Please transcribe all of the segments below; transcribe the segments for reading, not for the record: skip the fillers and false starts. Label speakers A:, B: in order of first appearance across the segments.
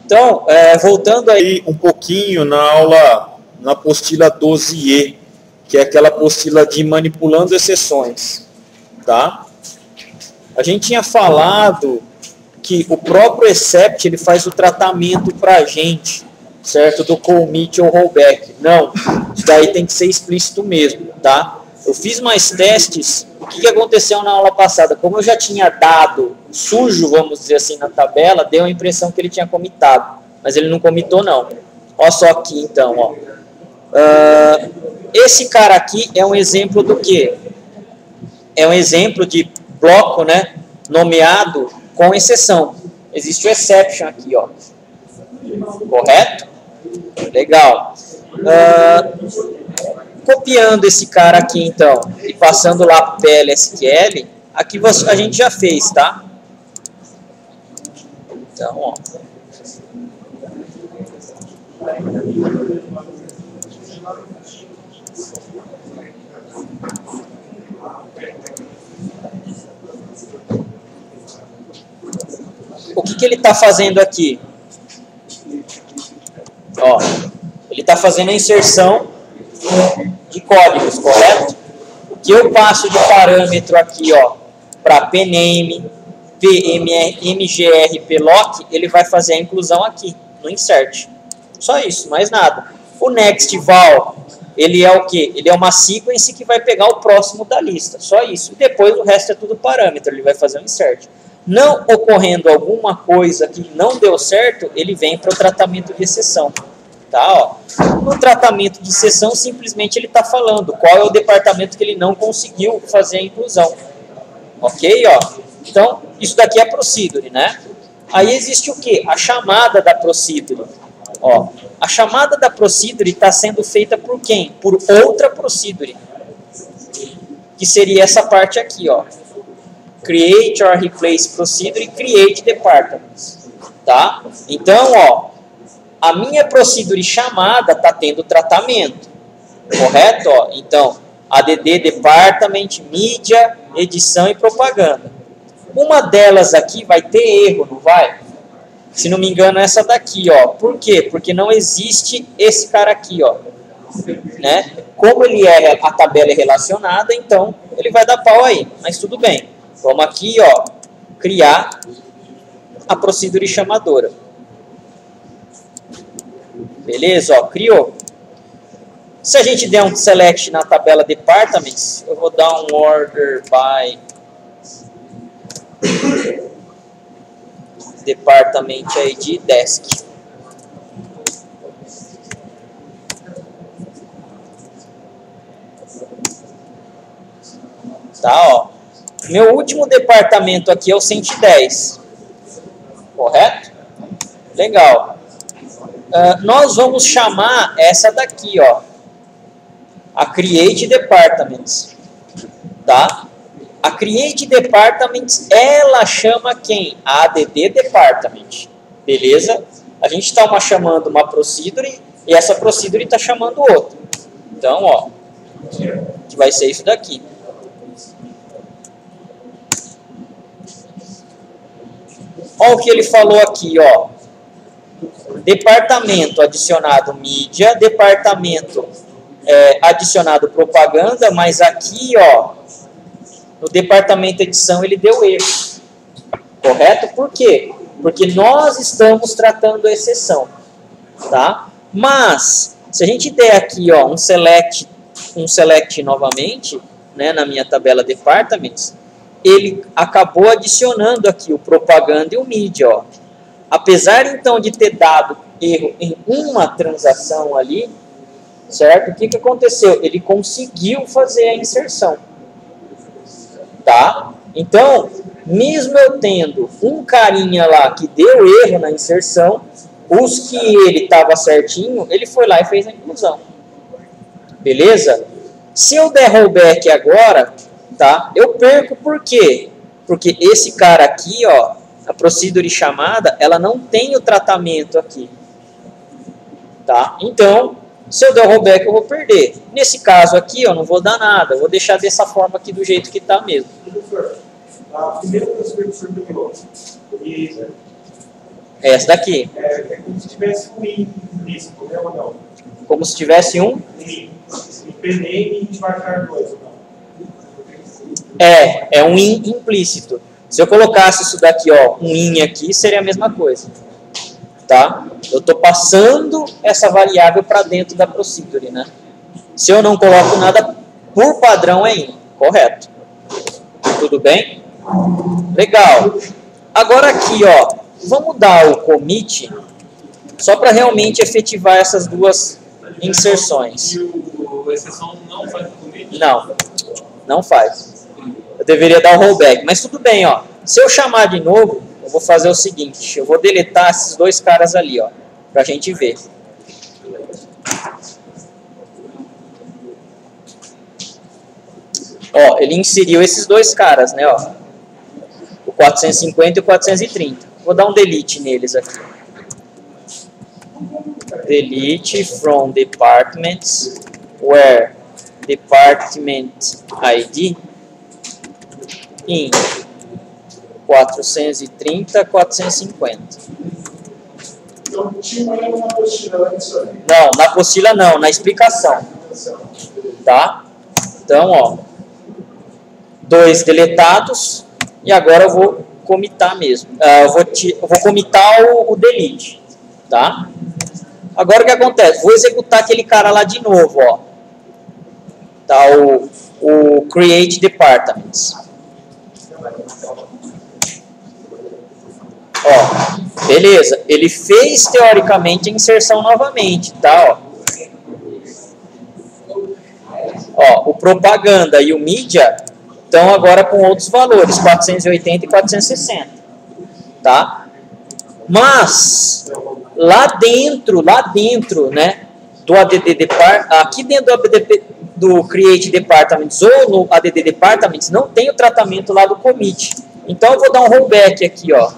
A: Então, voltando aí um pouquinho na aula, na apostila 12E, que é aquela apostila de manipulando exceções, tá? A gente tinha falado que o próprio except ele faz o tratamento para a gente, certo? Do commit ou rollback. Não, isso daí tem que ser explícito mesmo, tá? Eu fiz mais testes. O que aconteceu na aula passada? Como eu já tinha dado sujo, vamos dizer assim, na tabela, deu a impressão que ele tinha comitado, mas ele não comitou não. Olha só aqui então, ó. Esse cara aqui é um exemplo do quê? É um exemplo de bloco, né, nomeado com exceção. Existe o exception aqui, ó. Correto? Legal. Copiando esse cara aqui, então, e passando lá para o PLSQL, aqui a gente já fez, tá? Então, ó. O que ele está fazendo aqui? Ó, ele está fazendo a inserção de códigos, correto? O que eu passo de parâmetro aqui, ó, para pname, mgr, plock, ele vai fazer a inclusão aqui, no insert. Só isso, mais nada. O next val, ele é o quê? Ele é uma sequence que vai pegar o próximo da lista, só isso. E depois o resto é tudo parâmetro, ele vai fazer um insert. Não ocorrendo alguma coisa que não deu certo, ele vem para o tratamento de exceção. Tá, ó. No tratamento de exceção, simplesmente ele está falando qual é o departamento que ele não conseguiu fazer a inclusão. Ok? Ó. Então, isso daqui é procedure, né? Aí existe o quê? A chamada da procedure. Ó. A chamada da procedure está sendo feita por quem? Por outra procedure. Que seria essa parte aqui, ó. Create or replace procedure e create departments. Tá? Então, ó. A minha procedure chamada está tendo tratamento, correto? Ó, então, add department, mídia, edição e propaganda. Uma delas aqui vai ter erro, não vai? Se não me engano, essa daqui, ó. Por quê? Porque não existe esse cara aqui, ó. Né? Como a tabela é relacionada, então ele vai dar pau aí, mas tudo bem. Vamos aqui, ó, criar a procedure chamadora. Beleza? Ó, criou. Se a gente der um select na tabela departments, eu vou dar um order by department ID desk. Tá, ó. Meu último departamento aqui é o 110. Correto? Legal. Nós vamos chamar essa daqui, ó, a Create Departments, tá? A Create Departments, ela chama quem? A ADD Department, beleza? A gente está chamando uma procedure e essa procedure está chamando outra. Então, ó, que vai ser isso daqui. Olha o que ele falou aqui, ó. Departamento adicionado mídia, departamento adicionado propaganda, mas aqui, ó, no departamento edição ele deu erro. Correto? Por quê? Porque nós estamos tratando a exceção, tá? Mas, se a gente der aqui, ó, um select novamente, né, na minha tabela departments, ele acabou adicionando aqui o propaganda e o mídia, ó. Apesar, então, de ter dado erro em uma transação ali, certo? O que aconteceu? Ele conseguiu fazer a inserção. Tá? Então, mesmo eu tendo um carinha lá que deu erro na inserção, os que ele estava certinho, ele foi lá e fez a inclusão. Beleza? Se eu der rollback agora, tá? Eu perco por quê? Porque esse cara aqui, ó, a procedure chamada, ela não tem o tratamento aqui. Tá? Então, se eu der rollback, eu vou perder. Nesse caso aqui, eu não vou dar nada. Eu vou deixar dessa forma aqui, do jeito que está mesmo.
B: Professor, a primeira coisa que o professor perguntou,
A: Essa daqui.
B: É como se tivesse um in implícito, né, ou não?
A: Como se tivesse um...
B: In. Pendem de varchar 2, ou não?
A: É um in implícito. Se eu colocasse isso daqui, ó, um in aqui, seria a mesma coisa. Tá? Eu estou passando essa variável para dentro da procedure, né? Se eu não coloco nada, por padrão é in, correto? Tudo bem? Legal. Agora aqui, ó, vamos dar o commit só para realmente efetivar essas duas inserções.
C: E o exceção não faz o commit?
A: Não faz. Eu deveria dar o rollback, mas tudo bem, ó. Se eu chamar de novo, eu vou fazer o seguinte, eu vou deletar esses dois caras ali, ó, pra gente ver. Ó, ele inseriu esses dois caras, né, ó. O 450 e o 430. Vou dar um delete neles aqui. Delete from departments where department ID in 430, 450.
B: Então, tinha uma apostila antes aí.
A: Não, na apostila não, na explicação. Tá? Então, ó, dois deletados e agora eu vou comitar mesmo. Eu vou comitar o delete, tá? Agora o que acontece? Vou executar aquele cara lá de novo, ó. Tá, o create departments. Ó, beleza. Ele fez teoricamente a inserção novamente, tá? Ó, o propaganda e o mídia estão agora com outros valores, 480 e 460, tá? Mas lá dentro, né, do ADD Departments, aqui dentro do ADD do Create Departments ou no ADD Departments não tem o tratamento lá do commit. Então eu vou dar um rollback aqui, ó.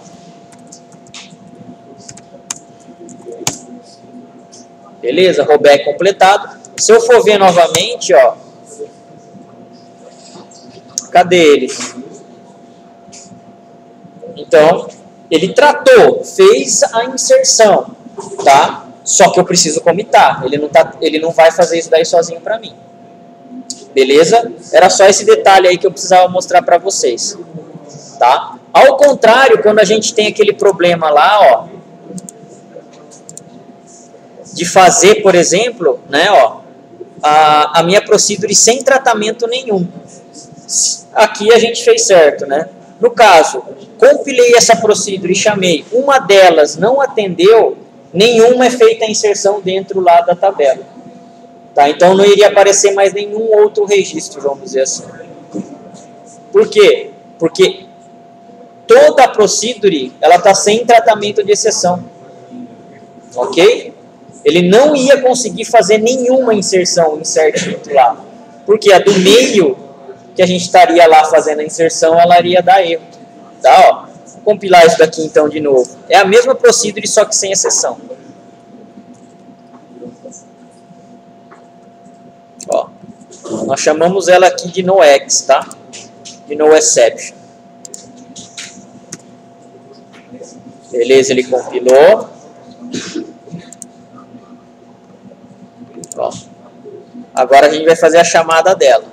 A: Beleza? Rollback completado. Se eu for ver novamente, ó, cadê eles? Então, ele tratou, fez a inserção, tá? Só que eu preciso comitar. Ele não vai fazer isso daí sozinho para mim. Beleza? Era só esse detalhe aí que eu precisava mostrar para vocês, tá? Ao contrário, quando a gente tem aquele problema lá, ó, de fazer, por exemplo, né, ó, a minha procedure sem tratamento nenhum. Aqui a gente fez certo, né? No caso, compilei essa procedure e chamei, uma delas não atendeu, nenhuma é feita a inserção dentro lá da tabela. Tá? Então não iria aparecer mais nenhum outro registro, vamos dizer assim. Por quê? Porque toda a procedure ela está sem tratamento de exceção. Ok? Ele não ia conseguir fazer nenhuma inserção, insert lá. Porque a do meio, que a gente estaria lá fazendo a inserção, ela iria dar erro. Tá? Ó, vou compilar isso daqui então de novo. É a mesma procedure, só que sem exceção. Ó, nós chamamos ela aqui de NoEx, tá? De NoException. Beleza, ele compilou. Ó, agora a gente vai fazer a chamada dela.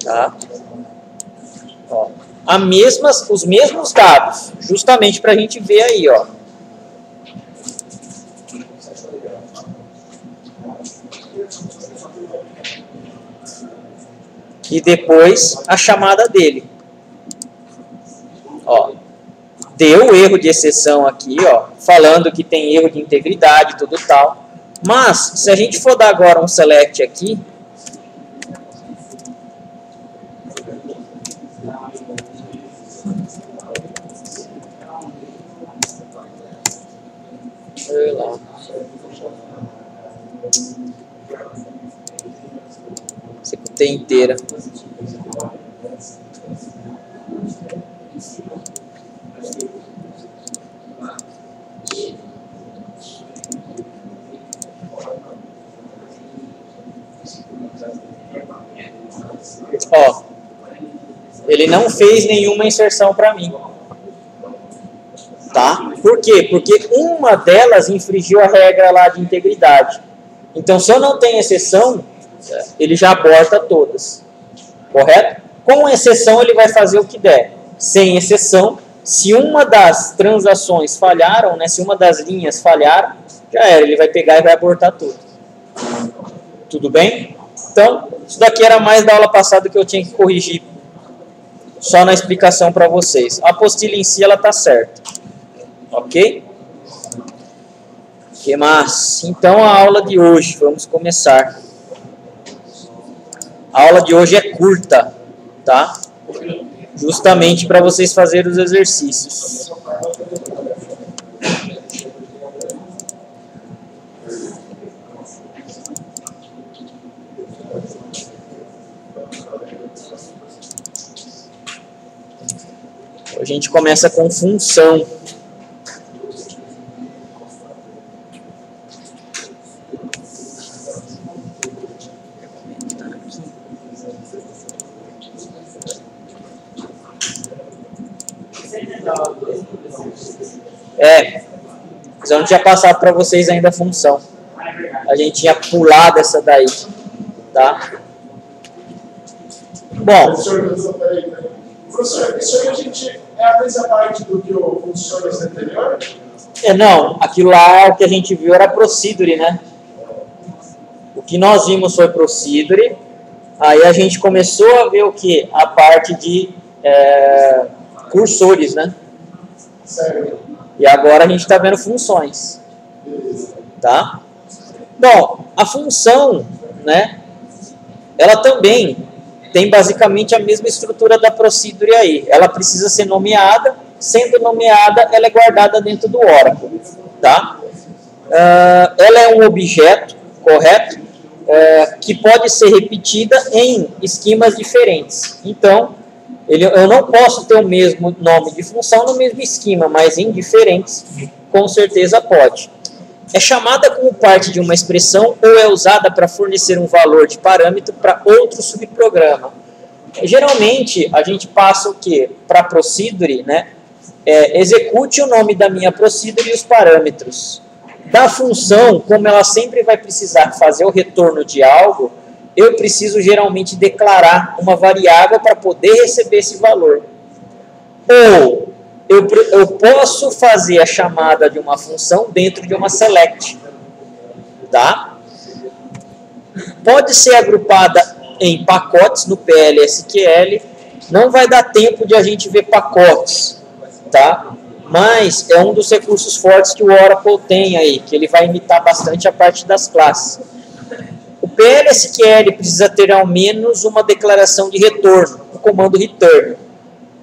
A: Tá? Ó, os mesmos dados, justamente para a gente ver aí, ó. E depois a chamada dele. Ó, deu erro de exceção aqui, ó, falando que tem erro de integridade, tudo tal. Mas, se a gente for dar agora um select aqui, sei lá. Executei inteira. Ó, ele não fez nenhuma inserção para mim. Tá? Por quê? Porque uma delas infringiu a regra lá de integridade. Então, se eu não tenho exceção, ele já aborta todas. Correto? Com exceção, ele vai fazer o que der. Sem exceção, se uma das transações falharam, né, se uma das linhas falharam, já era. Ele vai pegar e vai abortar tudo. Tudo bem? Então, isso daqui era mais da aula passada que eu tinha que corrigir. Só na explicação para vocês. A apostila em si, ela está certa. Ok? O que mais? Então, a aula de hoje. Vamos começar. A aula de hoje é curta, tá? Justamente para vocês fazerem os exercícios. A gente começa com função. Mas eu não tinha passado para vocês ainda a função. A gente tinha pulado essa daí, tá? Bom.
B: Professor, isso aí a gente é a mesma parte do que o funciona anterior?
A: Não, aquilo lá o que a gente viu era procedure, né? O que nós vimos foi procedure. Aí a gente começou a ver o que? A parte de cursores, né?
B: Certo.
A: E agora a gente está vendo funções. Tá? Bom, a função, né? Ela também tem basicamente a mesma estrutura da procedure aí. Ela precisa ser nomeada. Sendo nomeada, ela é guardada dentro do Oracle. Tá? Ela é um objeto, correto? Que pode ser repetida em esquemas diferentes. Então, eu não posso ter o mesmo nome de função no mesmo esquema, mas em diferentes, com certeza pode. É chamada como parte de uma expressão ou é usada para fornecer um valor de parâmetro para outro subprograma. Geralmente, a gente passa o quê? Para procedure, né? Execute o nome da minha procedure e os parâmetros. Da função, como ela sempre vai precisar fazer o retorno de algo, eu preciso geralmente declarar uma variável para poder receber esse valor. Ou eu posso fazer a chamada de uma função dentro de uma select. Tá? Pode ser agrupada em pacotes no PLSQL. Não vai dar tempo de a gente ver pacotes. Tá? Mas é um dos recursos fortes que o Oracle tem aí, que ele vai imitar bastante a parte das classes. O PLSQL precisa ter ao menos uma declaração de retorno, o comando return.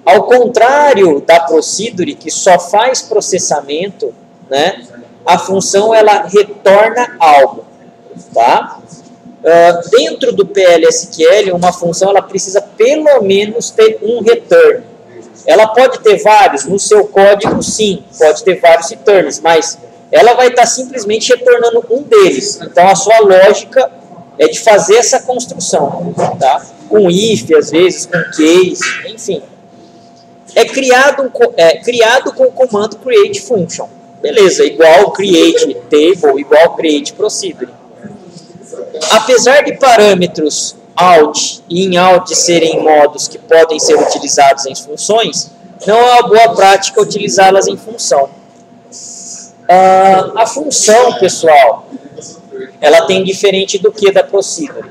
A: Ao contrário da procedure, que só faz processamento, né, a função ela retorna algo. Tá? Dentro do PLSQL, uma função ela precisa pelo menos ter um return. Ela pode ter vários, no seu código sim, pode ter vários returns, mas ela vai estar simplesmente retornando um deles. Então a sua lógica é de fazer essa construção, tá? Com if, às vezes, com case, enfim. É criado com o comando create function. Beleza, igual create table, igual create procedure. Apesar de parâmetros out e in-out serem modos que podem ser utilizados em funções, não é uma boa prática utilizá-las em função. A função, pessoal, ela tem diferente do que da procedure.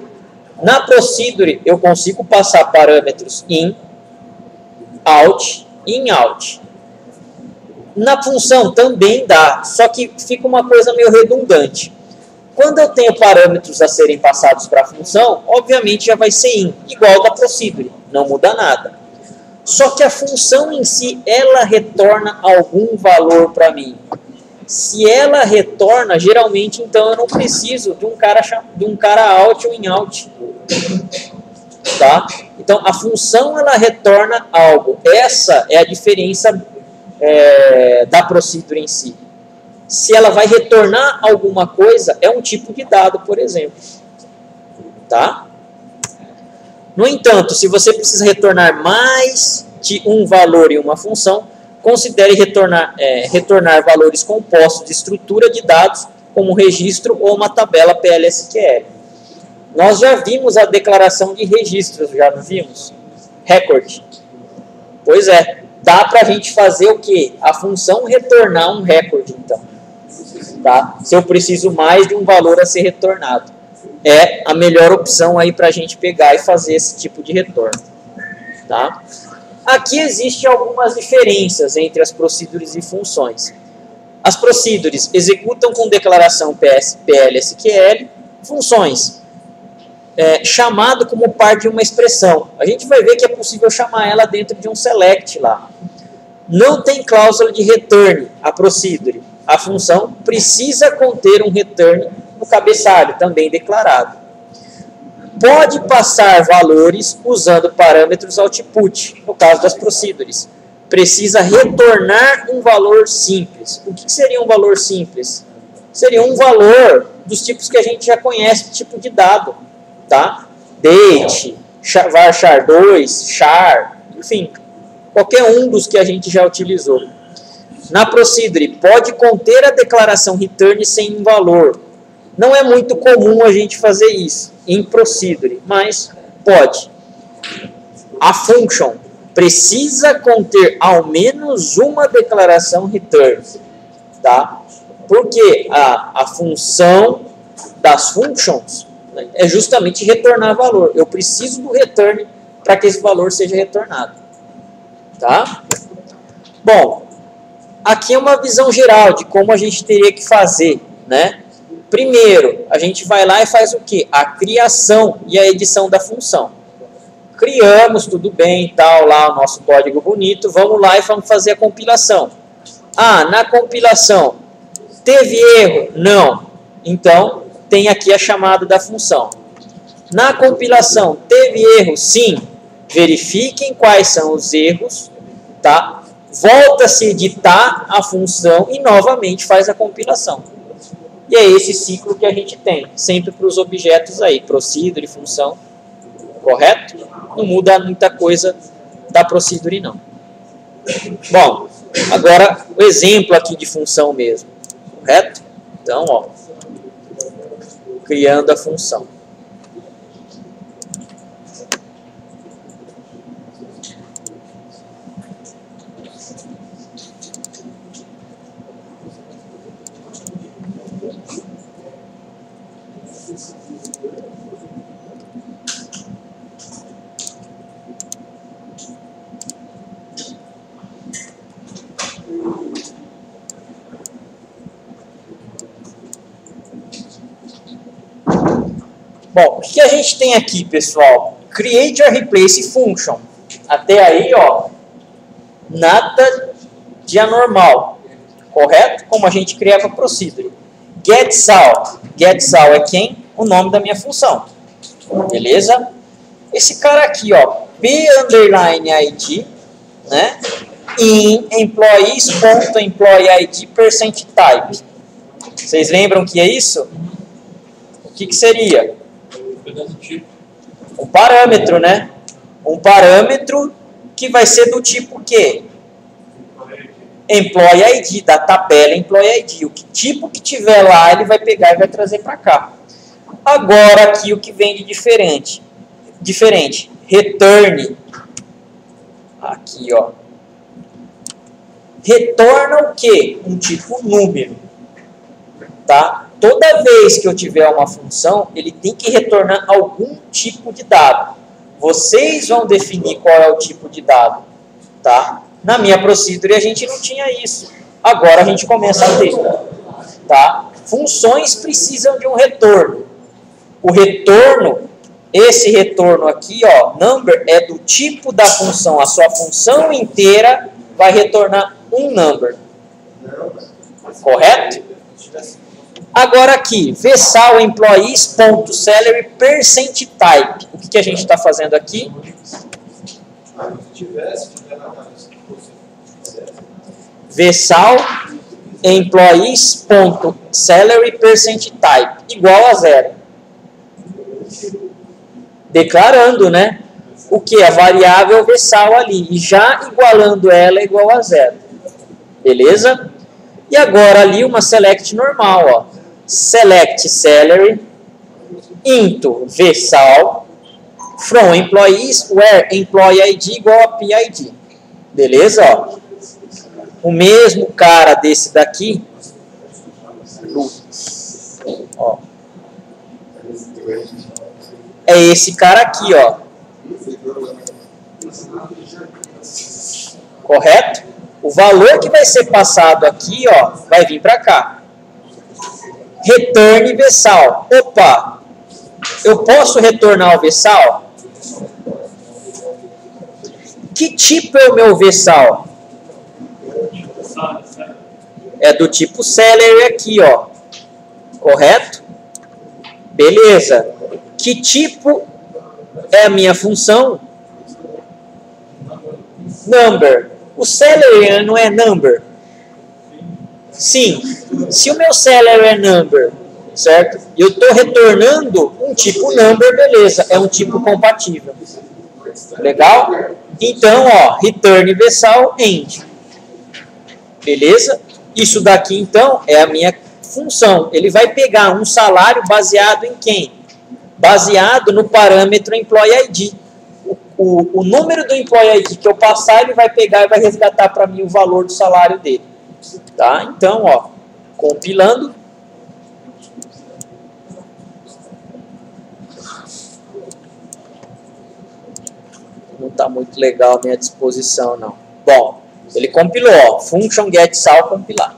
A: Na procedure, eu consigo passar parâmetros in, out e in-out. Na função também dá, só que fica uma coisa meio redundante. Quando eu tenho parâmetros a serem passados para a função, obviamente já vai ser in, igual da procedure, não muda nada. Só que a função em si, ela retorna algum valor para mim. Se ela retorna, geralmente, então eu não preciso de um cara out ou in out. Tá? Então, a função, ela retorna algo. Essa é a diferença da procedure em si. Se ela vai retornar alguma coisa, é um tipo de dado, por exemplo. Tá? No entanto, se você precisa retornar mais de um valor em uma função, considere retornar valores compostos de estrutura de dados, como um registro ou uma tabela PL/SQL. Nós já vimos a declaração de registros, já não vimos? Record. Pois é, dá para a gente fazer o quê? A função retornar um recorde, então. Tá? Se eu preciso mais de um valor a ser retornado. É a melhor opção aí para a gente pegar e fazer esse tipo de retorno. Tá? Aqui existem algumas diferenças entre as procedures e funções. As procedures executam com declaração PL/SQL funções chamado como parte de uma expressão. A gente vai ver que é possível chamar ela dentro de um select lá. Não tem cláusula de return a procedure. A função precisa conter um return no cabeçalho, também declarado. Pode passar valores usando parâmetros output, no caso das procedures. Precisa retornar um valor simples. O que seria um valor simples? Seria um valor dos tipos que a gente já conhece, tipo de dado. Tá? Date, varchar 2, char, enfim, qualquer um dos que a gente já utilizou. Na procedure, pode conter a declaração return sem um valor. Não é muito comum a gente fazer isso em procedure, mas pode. A function precisa conter ao menos uma declaração return. Tá? Porque a função das functions é justamente retornar valor. Eu preciso do return para que esse valor seja retornado. Tá? Bom, aqui é uma visão geral de como a gente teria que fazer, né? Primeiro, a gente vai lá e faz o quê? A criação e a edição da função. Criamos, tudo bem e tal, lá o nosso código bonito, vamos lá e vamos fazer a compilação. Ah, na compilação, teve erro? Não. Então, tem aqui a chamada da função. Na compilação, teve erro? Sim. Verifiquem quais são os erros, tá? Volta-se a editar a função e novamente faz a compilação. E é esse ciclo que a gente tem, sempre para os objetos aí, procedure, função, correto? Não muda muita coisa da procedure, não. Bom, agora o exemplo aqui de função mesmo, correto? Então, ó, criando a função. Bom, o que a gente tem aqui, pessoal? Create or replace function. Até aí, ó, nada de anormal, correto? Como a gente criava procedure. GetSal. GetSal é quem? O nome da minha função. Beleza? Esse cara aqui, ó, p_id, né? In employees.employeeID %type. Vocês lembram que é isso? O que seria? Um parâmetro, né? Um parâmetro que vai ser do tipo quê? Employee ID, da tabela Employee ID. O tipo que tiver lá, ele vai pegar e vai trazer para cá. Agora aqui o que vem de diferente. Return. Aqui, ó. Retorna o quê? Um tipo número. Tá? Toda vez que eu tiver uma função, ele tem que retornar algum tipo de dado. Vocês vão definir qual é o tipo de dado. Tá? Na minha procedure a gente não tinha isso. Agora a gente começa a ter. Tá? Funções precisam de um retorno. O retorno, esse retorno aqui, ó, number, é do tipo da função. A sua função inteira vai retornar um number. Correto? Agora aqui, vsal employees.salary %type. O que a gente está fazendo aqui? Vsal employees.salary %type igual a 0. Declarando, né? O que? A variável vsal ali. E já igualando ela igual a 0. Beleza? E agora ali uma select normal, ó. Select salary into vsal from employees where employee ID igual a PID. Beleza? Ó. O mesmo cara desse daqui. Ó. É esse cara aqui, ó. Correto? O valor que vai ser passado aqui, ó, vai vir para cá. Return vsal. Opa! Eu posso retornar o vsal? Que tipo é o meu vsal? É do tipo salary aqui, ó. Correto? Beleza. Que tipo é a minha função? Number. O salary não é number? Sim. Se o meu salary é number, certo? E eu estou retornando um tipo number, beleza. É um tipo compatível. Legal? Então, ó, return vsal end. Beleza? Isso daqui, então, é a minha função. Ele vai pegar um salário baseado em quem? Baseado no parâmetro employee ID. O número do employee ID que eu passar, ele vai pegar e vai resgatar para mim o valor do salário dele. Tá? Então, ó, compilando. Não está muito legal a minha disposição, não. Bom, ele compilou, ó, function get sal compilar.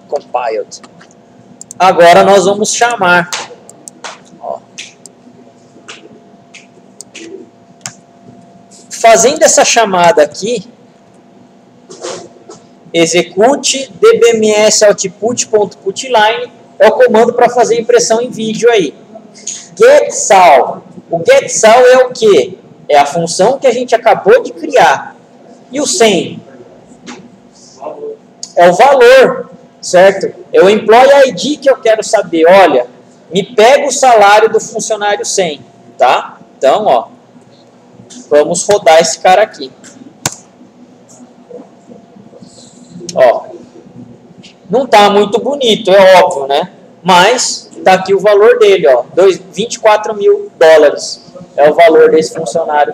A: Compiled. Agora nós vamos chamar. Ó. Fazendo essa chamada aqui, execute dbms output.putline é o comando para fazer impressão em vídeo aí. GetSal. O GetSal é o quê? É a função que a gente acabou de criar. E o 100? É o valor, certo? É o employee ID que eu quero saber. Olha, me pega o salário do funcionário 100, tá? Então, ó, vamos rodar esse cara aqui. Ó, não tá muito bonito, é óbvio, né? Mas tá aqui o valor dele, ó, 24 mil dólares é o valor desse funcionário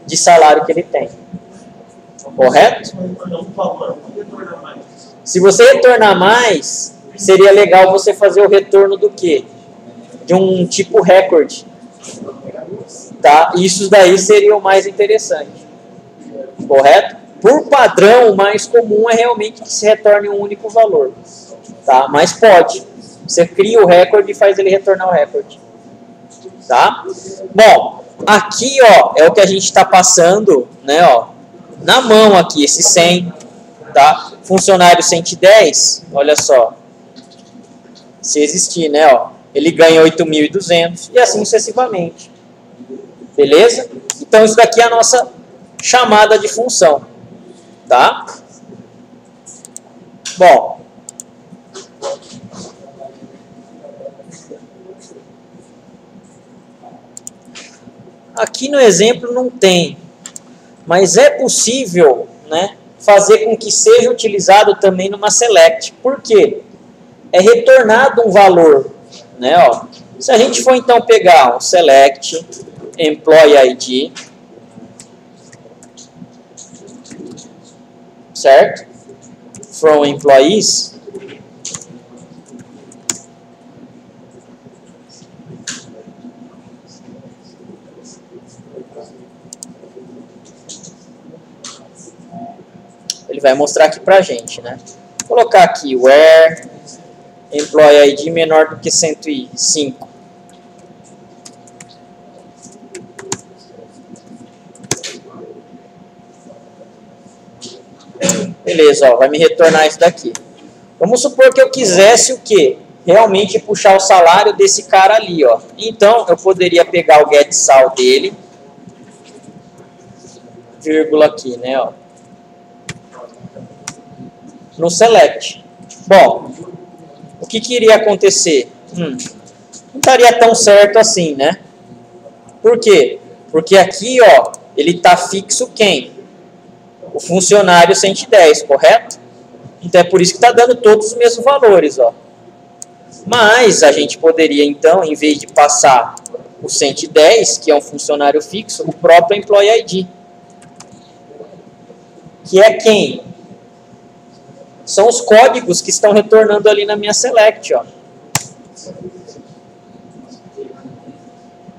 A: de salário que ele tem. Correto? Se você retornar mais, seria legal você fazer o retorno do quê? De um tipo recorde. Tá? Isso daí seria o mais interessante. Correto? Por padrão, o mais comum é realmente que se retorne um único valor. Tá? Mas pode. Você cria o recorde e faz ele retornar o recorde. Tá? Bom, aqui, ó, é o que a gente está passando, né, ó, na mão aqui, esse 100, tá? Funcionário 110, olha só. Se existir, né, ó, ele ganha 8.200 e assim sucessivamente. Beleza? Então, isso daqui é a nossa chamada de função. Tá? Bom. Aqui no exemplo não tem, mas é possível, né, fazer com que seja utilizado também numa select. Por quê? É retornado um valor, né, ó. Se a gente for então pegar um select employee ID, certo? From employees, ele vai mostrar aqui pra gente, né? Vou colocar aqui where employee ID menor do que 105. Beleza, ó, vai me retornar isso daqui. Vamos supor que eu quisesse o quê? Realmente puxar o salário desse cara ali, ó. Então, eu poderia pegar o getSal dele, vírgula aqui, né, ó, no select. Bom, o que iria acontecer? Não estaria tão certo assim, né? Por quê? Porque aqui, ó, ele está fixo quem? O funcionário 110, correto? Então é por isso que está dando todos os mesmos valores, ó. Mas a gente poderia, então, em vez de passar o 110, que é um funcionário fixo, o próprio Employee ID. Que é quem? São os códigos que estão retornando ali na minha select, ó.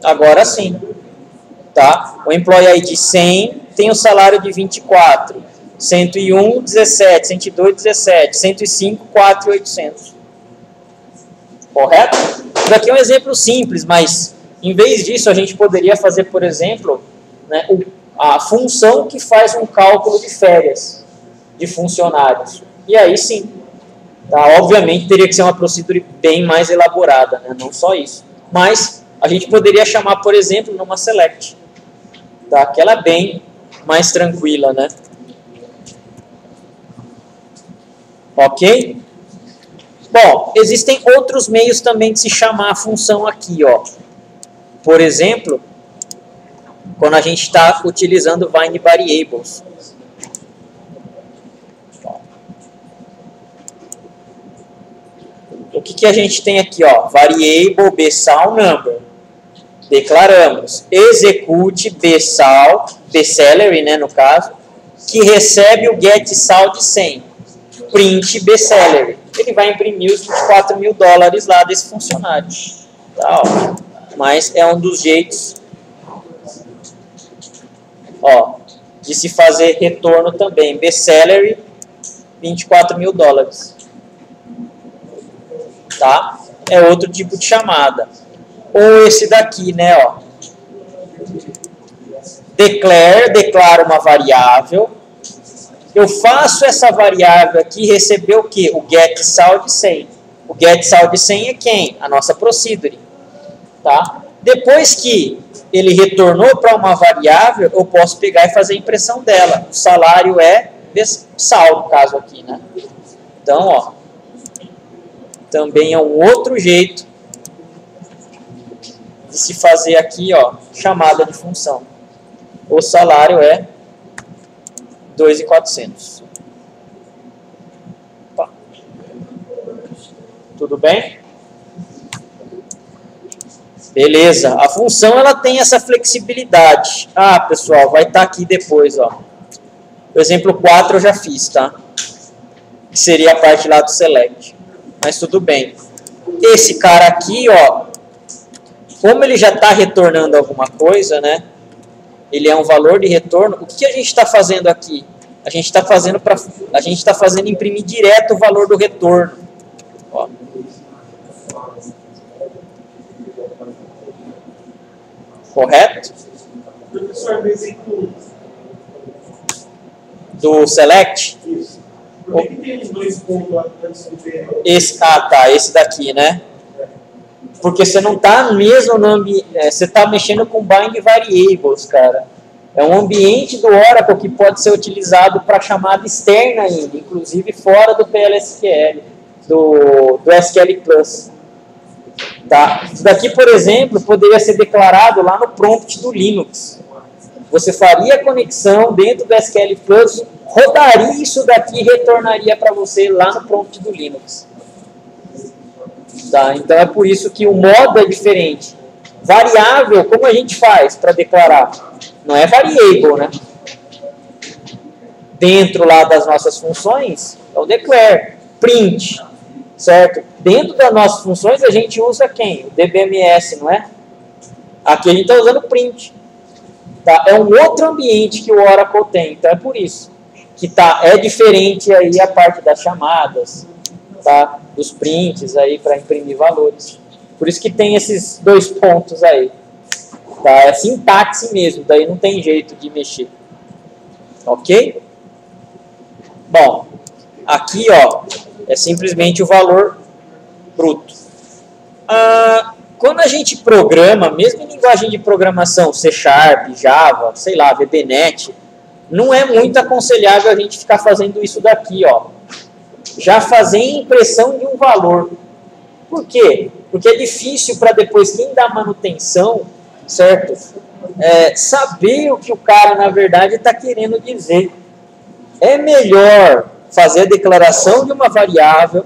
A: Agora sim. Tá? O Employee ID 100 tem o salário de 24. 101, 17. 102, 17. 105, 4.800. Correto? Isso aqui é um exemplo simples, mas em vez disso a gente poderia fazer, por exemplo, né, a função que faz um cálculo de férias de funcionários. E aí sim, tá? Obviamente teria que ser uma procedura bem mais elaborada, né? Não só isso. Mas a gente poderia chamar, por exemplo, numa select. Tá? Aquela é bem mais tranquila, né? Ok? Bom, existem outros meios também de se chamar a função aqui, ó. Por exemplo, quando a gente está utilizando Find Variables. O que a gente tem aqui, ó? Variable bsal number. Declaramos. Execute bsal, bsalary, né, no caso, que recebe o getSal de 100. Print bsalary. Ele vai imprimir os $24.000 lá desse funcionário. Tá, ó. Mas é um dos jeitos, ó, de se fazer retorno também. Bsalary, $24.000. Tá? É outro tipo de chamada. Ou esse daqui, né, ó. Declaro uma variável. Eu faço essa variável aqui receber o quê? O getSal de 100. O getSal de 100 é quem? A nossa procedure. Tá? Depois que ele retornou para uma variável, eu posso pegar e fazer a impressão dela. O salário é sal, no caso aqui, né? Então, ó, também é um outro jeito de se fazer aqui, ó, chamada de função. O salário é 2.400. Tudo bem? Beleza. A função ela tem essa flexibilidade. Ah, pessoal, vai estar aqui depois, ó. O exemplo 4 eu já fiz, tá? Que seria a parte lá do select. Mas tudo bem. Esse cara aqui, ó, como ele já está retornando alguma coisa, né? Ele é um valor de retorno. O que a gente está fazendo aqui? A gente está fazendo imprimir direto o valor do retorno. Ó. Correto?
B: Professor, exemplo
A: do select?
B: Isso. Por que tem os dois pontos antes do B?
A: Esse daqui, né? Porque você não está mesmo no ambiente, você está mexendo com bind variables, cara. É um ambiente do Oracle que pode ser utilizado para chamada externa ainda, inclusive fora do PLSQL, do SQL Plus. Tá? Isso daqui, por exemplo, poderia ser declarado lá no prompt do Linux. Você faria a conexão dentro do SQL Plus, rodaria isso daqui e retornaria para você lá no prompt do Linux. Tá? Então é por isso que o modo é diferente. Variável, como a gente faz para declarar? Não é variable, né? Dentro lá das nossas funções, é o declare, print, certo? Dentro das nossas funções a gente usa quem? O DBMS, não é? Aqui a gente está usando print. Tá? É um outro ambiente que o Oracle tem, então é por isso que é diferente aí a parte das chamadas, tá? Dos prints aí para imprimir valores. Por isso que tem esses dois pontos aí. Tá? É sintaxe mesmo, daí não tem jeito de mexer. Ok? Bom, aqui ó, é simplesmente o valor bruto. Quando a gente programa, mesmo em linguagem de programação, C#, Java, sei lá, VBNet, não é muito aconselhável a gente ficar fazendo isso daqui, ó. Já fazer impressão de um valor. Por quê? Porque é difícil para depois quem dá manutenção, certo? Saber o que o cara, na verdade, está querendo dizer. É melhor fazer a declaração de uma variável,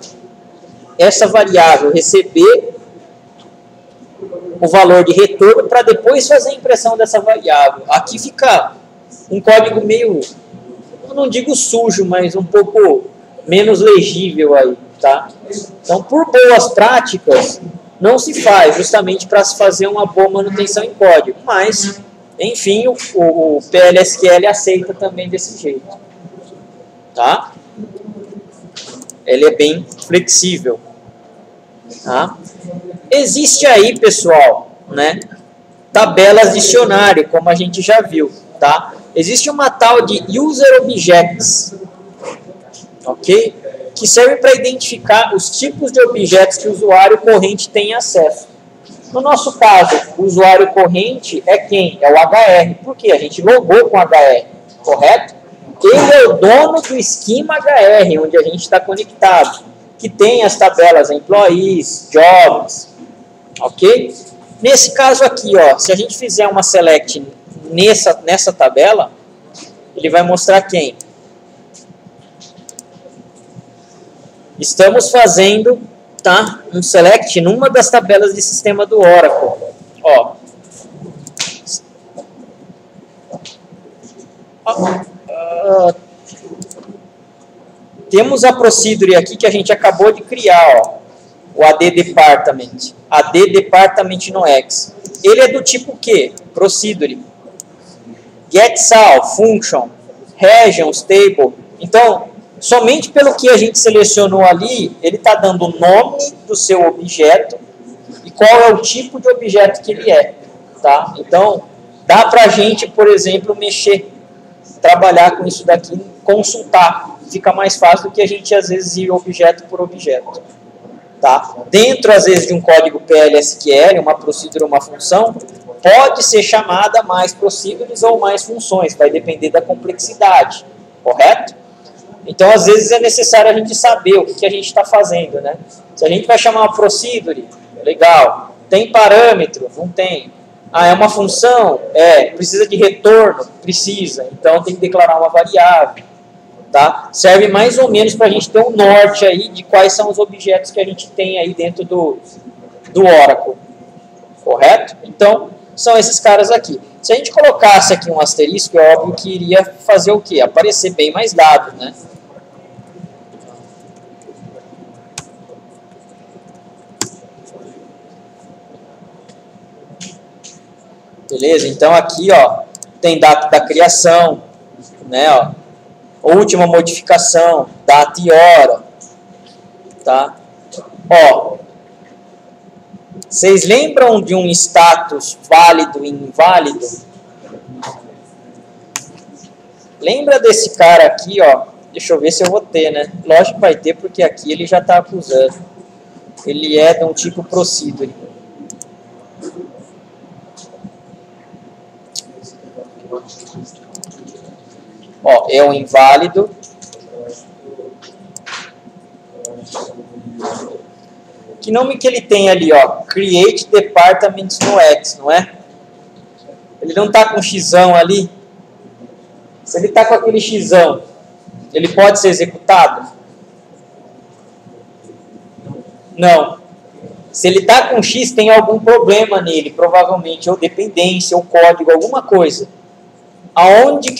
A: essa variável receber o valor de retorno para depois fazer a impressão dessa variável. Aqui fica um código meio, eu não digo sujo, mas um pouco menos legível aí, tá? Então, por boas práticas, não se faz, justamente para se fazer uma boa manutenção em código. Mas, enfim, o PLSQL aceita também desse jeito, tá? Ele é bem flexível, tá? Existe aí, pessoal, né, tabelas dicionário, como a gente já viu, tá? Existe uma tal de User Objects, ok? Que serve para identificar os tipos de objetos que o usuário corrente tem acesso. No nosso caso, o usuário corrente é quem? É o HR. Por quê? A gente logou com o HR, correto? Ele é o dono do esquema HR, onde a gente está conectado, que tem as tabelas Employees, Jobs, ok? Nesse caso aqui, ó, se a gente fizer uma select nessa tabela, ele vai mostrar quem? Estamos fazendo, tá, um select numa das tabelas de sistema do Oracle. Ó. Temos a procedure aqui que a gente acabou de criar, ó, o AD Department. AD Department no X. Ele é do tipo quê? Procedure. GetSal, Function, Regions, Table. Então, somente pelo que a gente selecionou ali, ele está dando o nome do seu objeto e qual é o tipo de objeto que ele é. Tá? Então, dá para a gente, por exemplo, mexer, trabalhar com isso daqui, consultar. Fica mais fácil do que a gente, às vezes, ir objeto por objeto. Tá? Dentro, às vezes, de um código PLSQL, uma procedure, uma função, pode ser chamada mais procedures ou mais funções, vai depender da complexidade, correto? Então, às vezes, é necessário a gente saber o que a gente está fazendo, né? Se a gente vai chamar uma procedure, legal. Tem parâmetro? Não tem. Ah, é uma função? É. Precisa de retorno? Precisa. Então, tem que declarar uma variável. Tá? Serve mais ou menos para a gente ter um norte aí de quais são os objetos que a gente tem aí dentro do Oracle. Correto? Então, são esses caras aqui. Se a gente colocasse aqui um asterisco, é óbvio que iria fazer o quê? Aparecer bem mais dados, né? Beleza? Então aqui, ó, tem data da criação, né, ó, última modificação, data e hora, tá? Ó, vocês lembram de um status válido e inválido? Lembra desse cara aqui, ó? Deixa eu ver se eu vou ter, né? Lógico que vai ter, porque aqui ele já está acusando. Ele é de um tipo procedure. Ó, é um inválido. Que nome que ele tem ali, ó? Create Department no X, não é? Ele não está com xão ali? Se ele está com aquele xão, ele pode ser executado? Não. Se ele está com X, tem algum problema nele, provavelmente, ou dependência, ou código, alguma coisa. Onde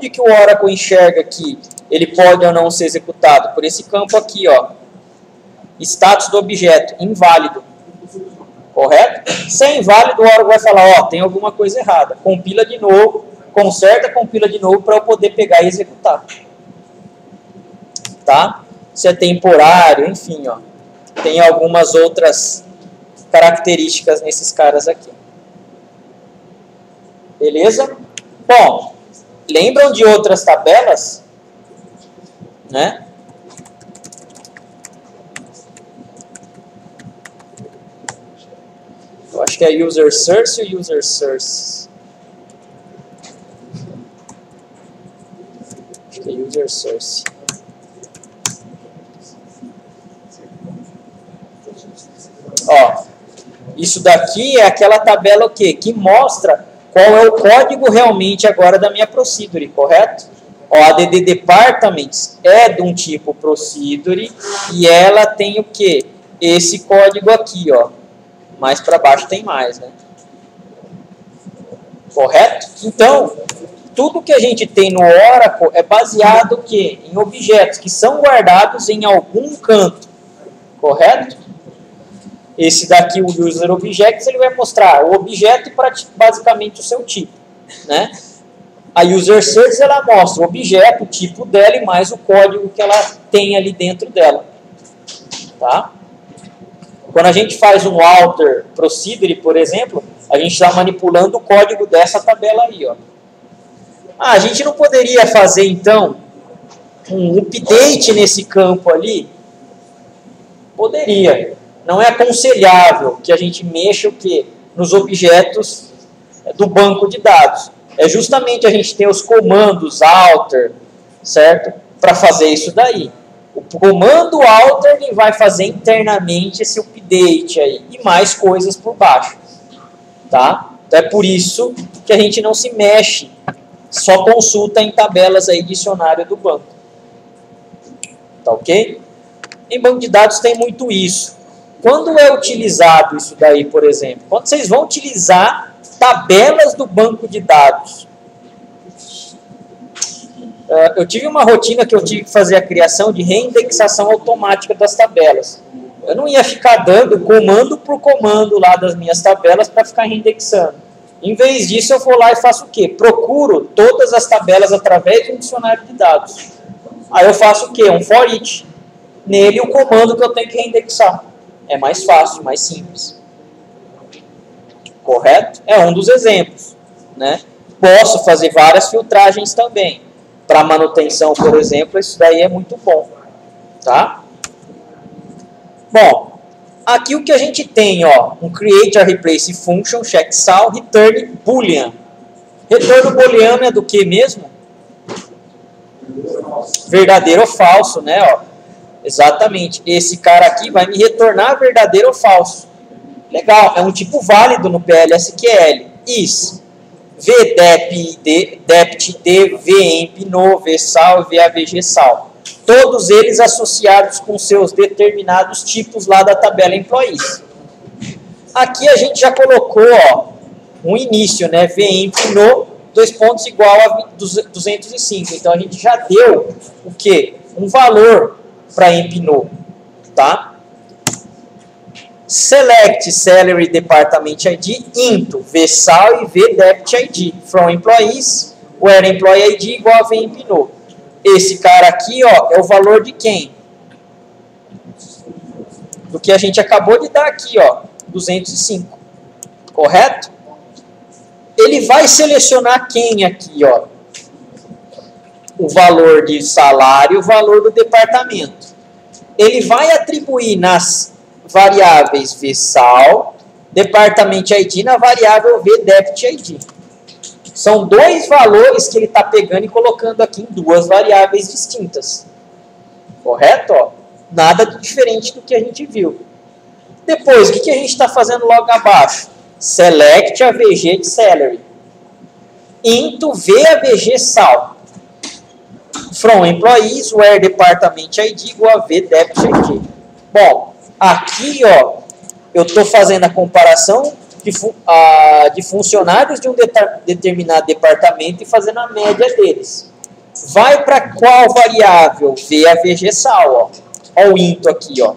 A: que o Oracle enxerga que ele pode ou não ser executado? Por esse campo aqui, ó. Status do objeto, inválido. Correto? Se é inválido, o Oracle vai falar, ó, tem alguma coisa errada. Compila de novo, conserta, compila de novo para eu poder pegar e executar. Tá? Se é temporário, enfim, ó. Tem algumas outras características nesses caras aqui. Beleza? Bom, lembram de outras tabelas? Né? Eu acho que é user source ou user source? Acho que é user source. Ó, isso daqui é aquela tabela o quê? Que mostra qual é o código realmente agora da minha procedure, correto? Ó, a DD Departments é de um tipo Procedure e ela tem o quê? Esse código aqui, ó. Mais para baixo tem mais, né? Correto? Então, tudo que a gente tem no Oracle é baseado o quê? Em objetos que são guardados em algum canto. Correto? Esse daqui, o User Objects, ele vai mostrar o objeto e basicamente o seu tipo, né? A User Service, ela mostra o objeto, o tipo dela e mais o código que ela tem ali dentro dela. Tá? Quando a gente faz um alter procedure, por exemplo, a gente está manipulando o código dessa tabela aí, ó. Ah, a gente não poderia fazer, então, um update nesse campo ali? Poderia. Não é aconselhável que a gente mexa o quê? Nos objetos do banco de dados. É justamente a gente ter os comandos alter, certo? Para fazer isso daí. O comando alter ele vai fazer internamente esse update aí. E mais coisas por baixo. Tá? Então é por isso que a gente não se mexe. Só consulta em tabelas aí, dicionário do banco. Tá ok? Em banco de dados tem muito isso. Quando é utilizado isso daí, por exemplo? Quando vocês vão utilizar tabelas do banco de dados. Eu tive uma rotina que eu tive que fazer a criação de reindexação automática das tabelas. Eu não ia ficar dando comando por comando lá das minhas tabelas para ficar reindexando. Em vez disso, eu vou lá e faço o quê? Procuro todas as tabelas através de um dicionário de dados. Aí eu faço o quê? Um for each. Nele o comando que eu tenho que reindexar. É mais fácil, mais simples. Correto? É um dos exemplos, né? Posso fazer várias filtragens também. Para manutenção, por exemplo, isso daí é muito bom. Tá? Bom, aqui o que a gente tem, ó, um create a replace function, checksum, return boolean. Retorno booleano é do que mesmo? Verdadeiro ou falso, né? Ó. Exatamente. Esse cara aqui vai me retornar verdadeiro ou falso. Legal, é um tipo válido no PLSQL. Is, vdep, dept, vemp, no, vsal, vavg, sal. Todos eles associados com seus determinados tipos lá da tabela employees. Aqui a gente já colocou, ó, um início, né? Vemp no, 2 pontos igual a 205. Então a gente já deu o quê? Um valor para emp no, tá? Select salary department ID into vsal e vdept ID from employees where employee ID igual a vemp no. Esse cara aqui, ó, é o valor de quem? Do que a gente acabou de dar aqui, ó, 205. Correto? Ele vai selecionar quem aqui, ó? O valor de salário, o valor do departamento. Ele vai atribuir nas variáveis vsal, department ID, na variável vdept ID. São 2 valores que ele está pegando e colocando aqui em 2 variáveis distintas. Correto? Ó? Nada de diferente do que a gente viu. Depois, o que a gente está fazendo logo abaixo? Select AVG de salary. Into VAVG sal. From employees where department ID igual a vdept ID. Bom, aqui, ó, eu estou fazendo a comparação de funcionários de um determinado departamento e fazendo a média deles. Vai para qual variável? VAVG sal, ó. Ó o into aqui, ó.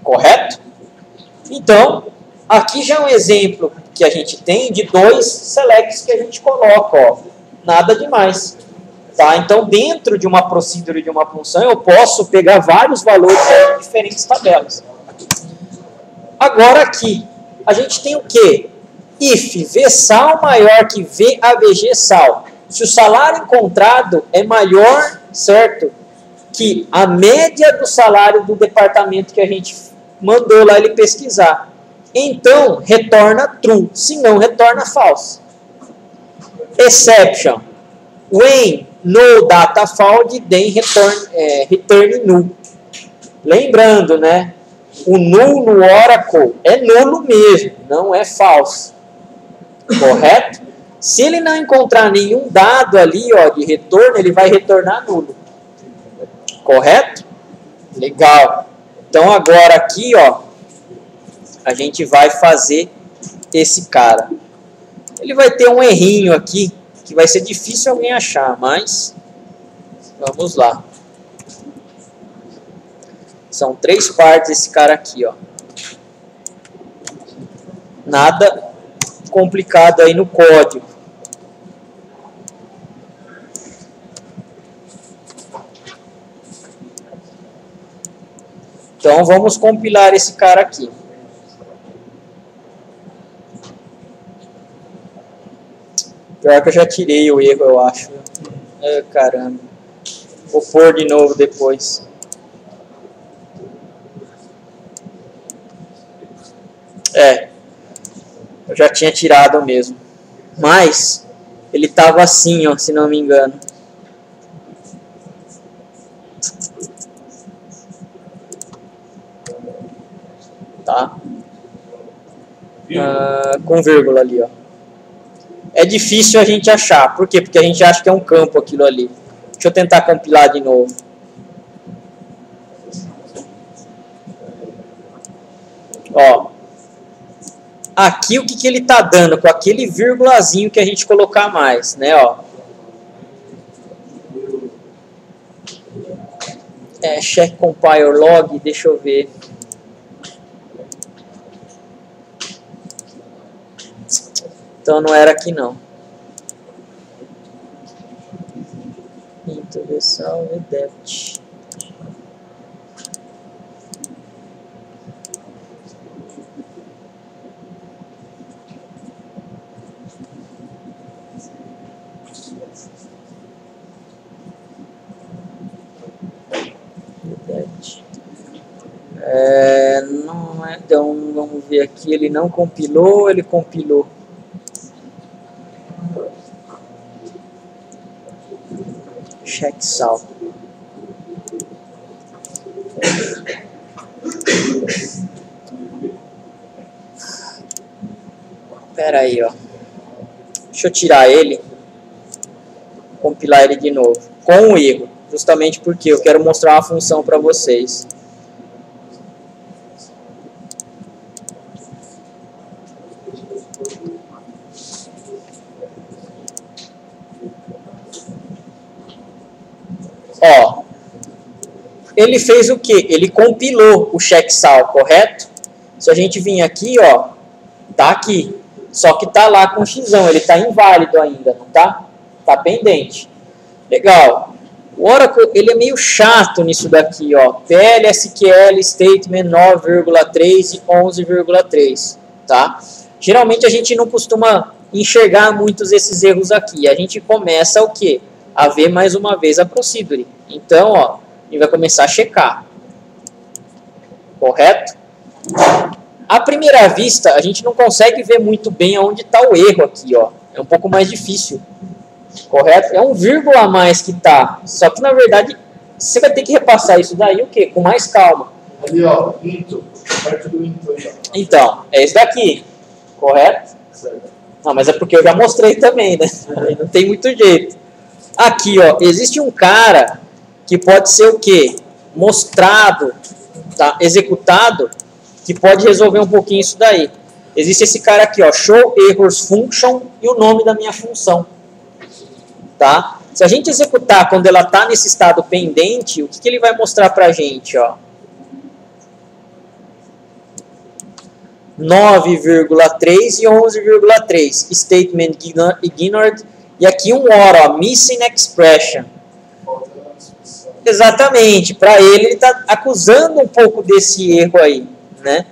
A: Correto? Então, aqui já é um exemplo que a gente tem de 2 selects que a gente coloca, ó. Nada demais. Tá? Então, dentro de uma procedure de uma função, eu posso pegar vários valores em diferentes tabelas. Agora aqui, a gente tem o quê? If vsal maior que vavg sal. Se o salário encontrado é maior, certo, que a média do salário do departamento que a gente mandou lá ele pesquisar. Então, retorna true. Se não, retorna false. Exception. When no data found, then return null. Lembrando, né? O null no Oracle é nulo mesmo, não é falso. Correto? Se ele não encontrar nenhum dado ali, ó, de retorno, ele vai retornar nulo. Correto? Legal. Então agora aqui, ó, a gente vai fazer esse cara. Ele vai ter um errinho aqui, que vai ser difícil alguém achar, mas vamos lá. São 3 partes esse cara aqui, ó. Nada complicado aí no código. Então vamos compilar esse cara aqui. Pior que eu já tirei o erro, eu acho. Caramba. Vou pôr de novo depois. Eu já tinha tirado mesmo. Mas ele estava assim, ó, se não me engano. Tá? Com vírgula ali, ó. É difícil a gente achar. Por quê? Porque a gente acha que é um campo aquilo ali. Deixa eu tentar compilar de novo. Ó. Aqui o que ele está dando com aquele vírgulazinho que a gente colocar mais, né? Ó. Check compile log, deixa eu ver. Então não era aqui não. Into the salve dept. Não é, então vamos ver aqui, ele não compilou, ele compilou. Check sal. Espera aí, ó. Deixa eu tirar ele, compilar ele de novo, com um erro, justamente porque eu quero mostrar uma função para vocês. Ó, ele fez o que? Ele compilou o checksum, correto? Se a gente vir aqui, ó, tá aqui. Só que tá lá com xão, ele tá inválido ainda, não tá? Tá pendente. Legal. O Oracle, ele é meio chato nisso daqui, ó. PLSQL statement 9,3 e 11,3, tá? Geralmente a gente não costuma enxergar muitos esses erros aqui. A gente começa o quê? A ver mais uma vez a procedure. Então, ó, a gente vai começar a checar. Correto? À primeira vista, a gente não consegue ver muito bem onde está o erro aqui, ó. É um pouco mais difícil. Correto? É um vírgula a mais que tá. Só que, na verdade, você vai ter que repassar isso daí o quê? Com mais calma.
B: Ali, ó, into. Perto do into aí, ó.
A: Então, é esse daqui. Correto?
B: Certo.
A: Não, mas é porque eu já mostrei também, né? Não tem muito jeito. Aqui, ó, existe um cara que pode ser o quê? Mostrado, tá? Executado, que pode resolver um pouquinho isso daí. Existe esse cara aqui, ó, show errors function e o nome da minha função. Tá? Se a gente executar quando ela está nesse estado pendente, o que ele vai mostrar para a gente? 9,3 e 11,3. Statement ignored. E aqui um OR, ó, missing expression. Exatamente. Para ele está acusando um pouco desse erro aí. Né?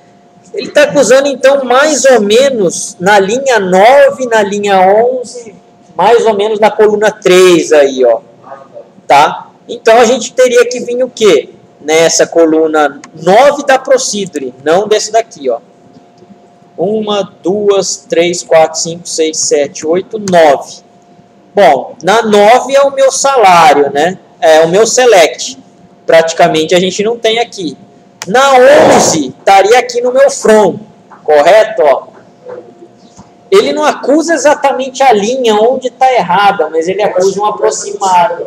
A: Ele está acusando, então, mais ou menos na linha 9, na linha 11... mais ou menos na coluna 3 aí, ó. Tá? Então, a gente teria que vir o quê? Nessa coluna 9 da procedure, não desse daqui, ó. 1, 2, 3, 4, 5, 6, 7, 8, 9. Bom, na 9 é o meu salário, né? É o meu select. Praticamente a gente não tem aqui. Na 11, estaria aqui no meu from, correto? Ó. Ele não acusa exatamente a linha onde está errada, mas ele acusa um aproximado.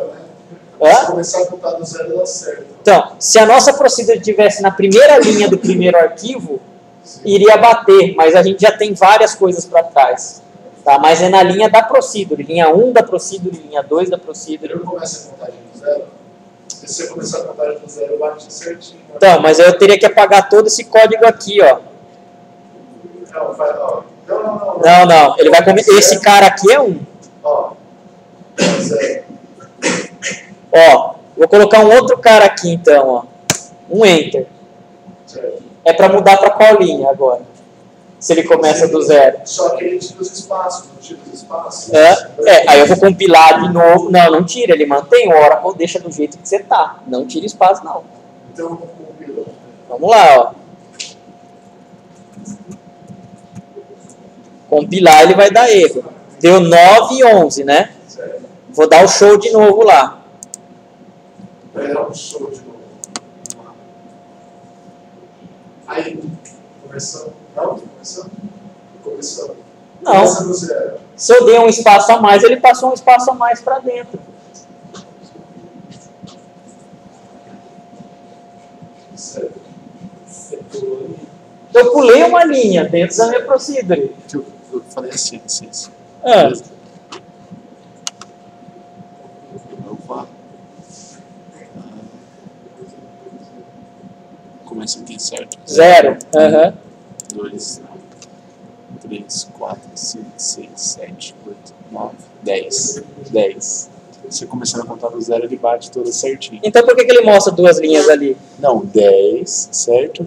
B: Se começar a contar do zero, ela acerta.
A: Então, se a nossa procedure estivesse na primeira linha do primeiro arquivo, iria bater, mas a gente já tem várias coisas para trás. Tá? Mas é na linha da procedure, linha 1 da procedure, linha 2 da procedure.
B: Eu começo a contagem do zero. Se você começar a contagem do zero, bate certinho.
A: Então, mas eu teria que apagar todo esse código aqui, ó.
B: Não, vai, ó.
A: Não. Ele vai comer. Esse cara aqui é 1.
B: Ó. Zero.
A: Ó, vou colocar um outro cara aqui então, ó. Um Enter.
B: Certo.
A: É para mudar para qual linha agora? Se ele começa do zero.
B: Só que ele tira os espaços, não tira os espaços.
A: Aí eu vou compilar de novo. Não tira, ele mantém o Oracle, deixa do jeito que você tá. Não tira espaço, não.
B: Então, compila.
A: Vamos lá, ó. Compilar, ele vai dar erro. Deu 9 e 11, né?
B: Certo.
A: Vou dar o show de novo lá.
B: Vai dar um show de novo. Aí, começando. Não? Começando.
A: Não.
B: Começa do zero.
A: Se eu dei um espaço a mais, ele passou um espaço a mais para dentro.
B: Certo.
A: Eu pulei uma linha dentro da minha procedure.
B: Eu falei assim.
A: Ah.
B: Opa. Começa aqui, certo?
A: 0. Aham.
B: 2, 3, 4, 5, 6, 7, 8, 9, 10. 10. Você começando a contar do zero, ele bate tudo certinho.
A: Então por que ele mostra duas linhas ali?
B: Não, 10, certo?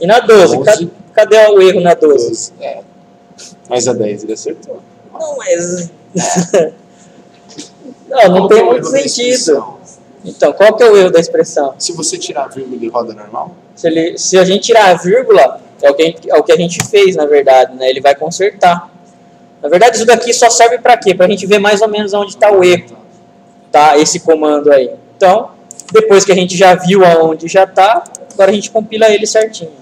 A: E na 12?
B: 11.
A: Cadê o erro na 12?
B: 12. Mas a 10 ele acertou.
A: Não, mas... não tem muito sentido. Então, qual que é o erro da expressão?
B: Se você tirar a vírgula, ele roda normal?
A: Se a gente tirar a vírgula, é o que a gente fez, na verdade, né? Ele vai consertar. Na verdade, isso daqui só serve para quê? Para a gente ver mais ou menos onde está o erro, tá? Esse comando aí. Então, depois que a gente já viu aonde já está, agora a gente compila ele certinho.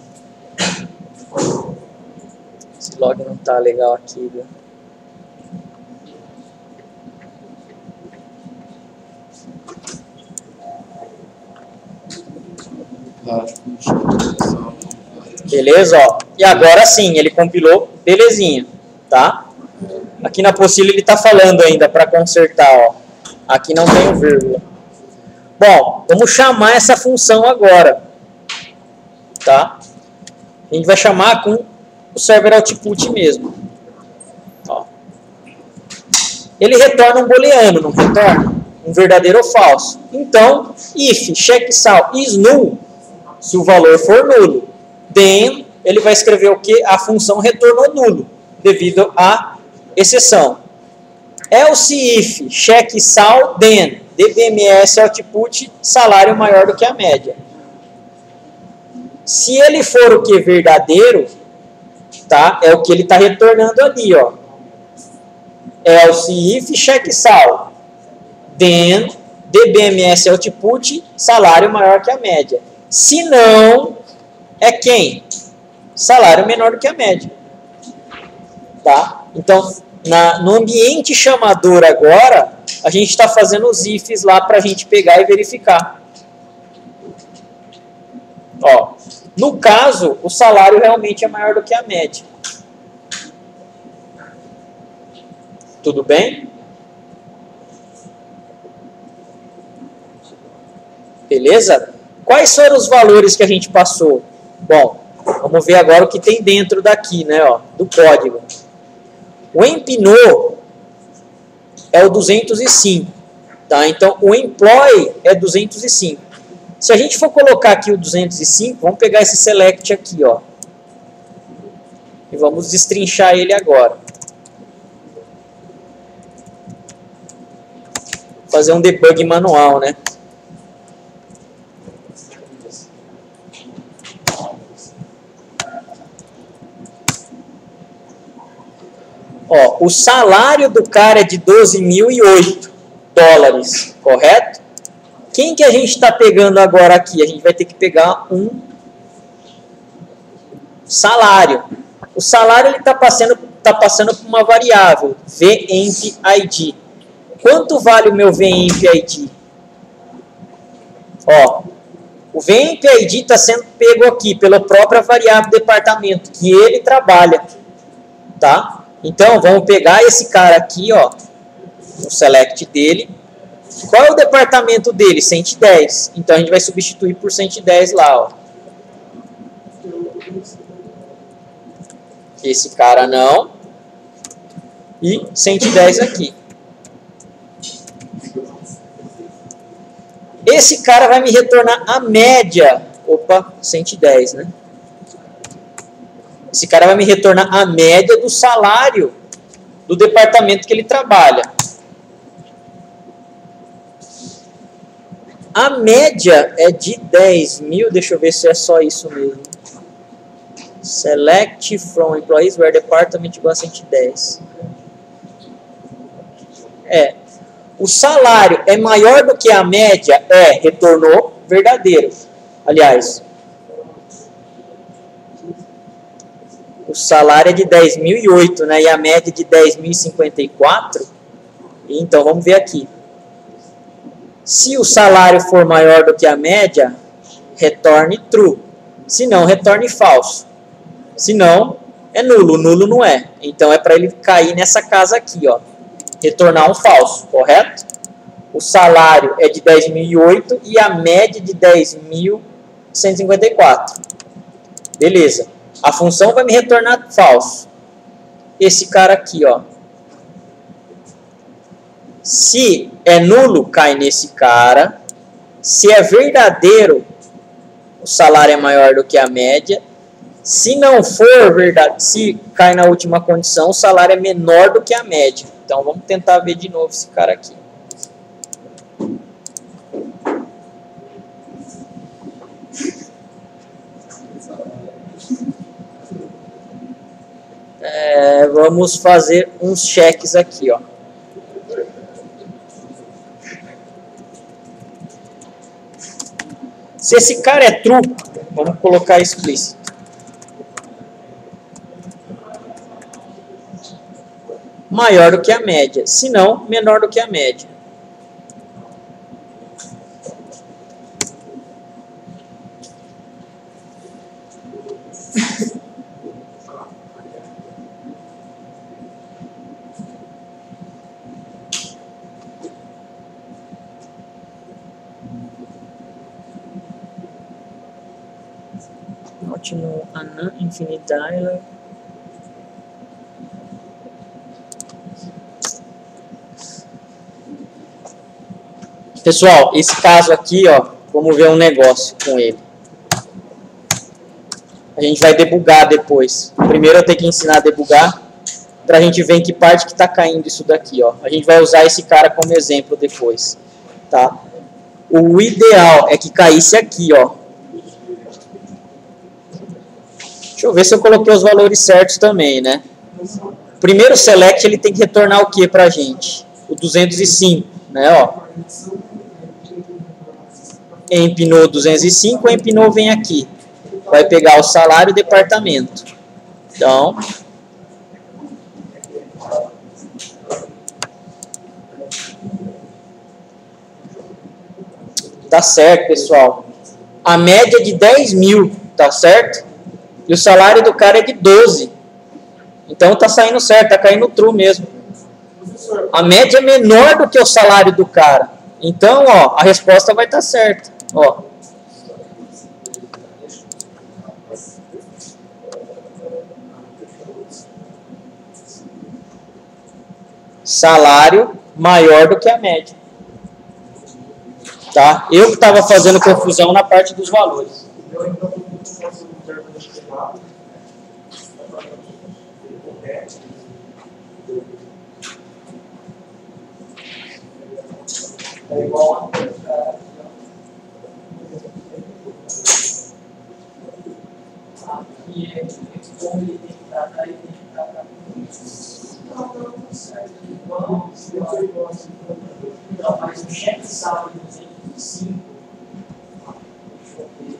A: Esse log não tá legal aqui, viu? Beleza, ó. E agora sim, ele compilou, belezinha, tá? Aqui na apostila ele tá falando ainda para consertar, ó. Aqui não tem o vírgula. Bom, vamos chamar essa função agora, tá? A gente vai chamar com o server output mesmo. Ó. Ele retorna um booleano, não retorna? Um verdadeiro ou falso. Então, if checksum is null, se o valor for nulo, then ele vai escrever o que? A função retornou nulo, devido à exceção. Else if checksum then dbms output salário maior do que a média. Se ele for o que? Verdadeiro, tá? É o que ele está retornando ali, ó. Else if checksum then dbms output salário maior que a média. Se não, é quem? Salário menor do que a média. Tá? Então, no ambiente chamador agora, a gente está fazendo os ifs lá para a gente pegar e verificar. Ó, no caso, o salário realmente é maior do que a média. Tudo bem? Beleza? Quais foram os valores que a gente passou? Bom, vamos ver agora o que tem dentro daqui, né, ó, do código. O empinô é o 205, tá? Então, o employee é 205. Se a gente for colocar aqui o 205, vamos pegar esse select aqui, ó. E vamos destrinchar ele agora. Fazer um debug manual, né? Ó, o salário do cara é de 12.008 dólares, correto? Quem que a gente está pegando agora aqui? A gente vai ter que pegar um salário. O salário ele está está passando por uma variável, VEMP-ID. Quanto vale o meu VEMP-ID? Ó, o VEMP-ID está sendo pego aqui pela própria variável departamento, que ele trabalha. Tá? Então, vamos pegar esse cara aqui, ó, o select dele. Qual é o departamento dele? 110. Então, a gente vai substituir por 110 lá, ó. Esse cara não. E 110 aqui. Esse cara vai me retornar a média. Opa, 110, né? Esse cara vai me retornar a média do salário do departamento que ele trabalha. A média é de 10 mil. Deixa eu ver se é só isso mesmo. Select from employees where department igual a 110. É. O salário é maior do que a média? É, retornou verdadeiro. Aliás, o salário é de 10.008, né? E a média é de 10.054. Então, vamos ver aqui. Se o salário for maior do que a média, retorne true. Se não, retorne falso. Se não, é nulo. Nulo não é. Então, é para ele cair nessa casa aqui, ó. Retornar um falso, correto? O salário é de 10.008 e a média de 10.154. Beleza. A função vai me retornar falso. Esse cara aqui, ó. Se é nulo, cai nesse cara. Se é verdadeiro, o salário é maior do que a média. Se não for verdade, se cai na última condição, o salário é menor do que a média. Então, vamos tentar ver de novo esse cara aqui. Vamos fazer uns cheques aqui, ó. Se esse cara é true, vamos colocar explícito. Maior do que a média. Se não, menor do que a média. Not no an infinite dialogue. Pessoal, esse caso aqui, ó, vamos ver um negócio com ele. A gente vai debugar depois. Primeiro eu tenho que ensinar a debugar, para a gente ver em que parte que está caindo isso daqui, ó. A gente vai usar esse cara como exemplo depois, tá? O ideal é que caísse aqui, ó. Deixa eu ver se eu coloquei os valores certos também, né? O primeiro select, ele tem que retornar o que pra gente? O 205, né, ó. Empinou 205, o empinou vem aqui. Vai pegar o salário e o departamento. Então, tá certo, pessoal. A média é de 10 mil, tá certo? E o salário do cara é de 12. Então tá saindo certo, tá caindo true mesmo. A média é menor do que o salário do cara. Então, ó, a resposta vai estar certa. Ó. Salário maior do que a média. Tá? Eu que estava fazendo confusão na parte dos valores. É igual a não, mas o cheque saldo de 205. Deixa eu ver.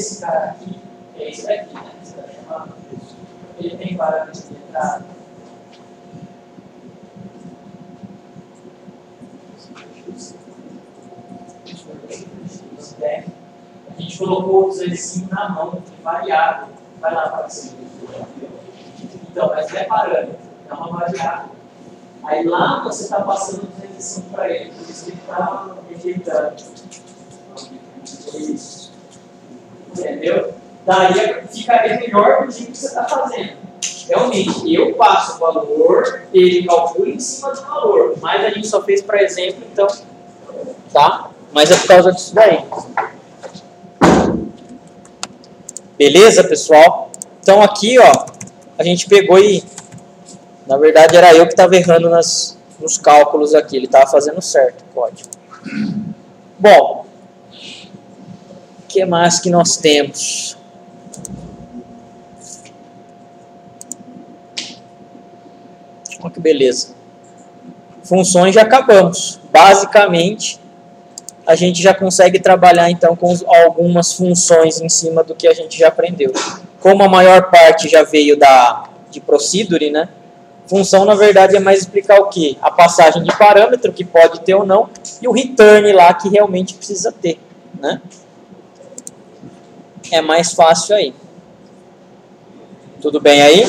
A: esse cara aqui, é esse daqui, né? Você vai chamar. Ele tem parâmetros de entrada. A gente colocou o exercício na mão, de variável. Vai lá para cima. Então, mas não é parâmetro, é uma variável. Aí lá você está passando 205 para ele, por isso que ele está rejeitando. Isso. Entendeu? Daí ficaria melhor do jeito que você está fazendo. Realmente, eu passo o valor, ele calcula em cima do valor. Mas a gente só fez para exemplo, então, tá? Mas é por causa disso daí. Beleza, pessoal? Então aqui, ó, a gente pegou e, na verdade, era eu que estava errando nos cálculos aqui. Ele estava fazendo certo o código. Bom, o que mais que nós temos? Olha que beleza. Funções já acabamos. Basicamente, a gente já consegue trabalhar então com algumas funções em cima do que a gente já aprendeu. Como a maior parte já veio de procedure, né? Função, na verdade, é mais explicar o quê? A passagem de parâmetro, que pode ter ou não, e o return lá, que realmente precisa ter, né? É mais fácil aí. Tudo bem aí?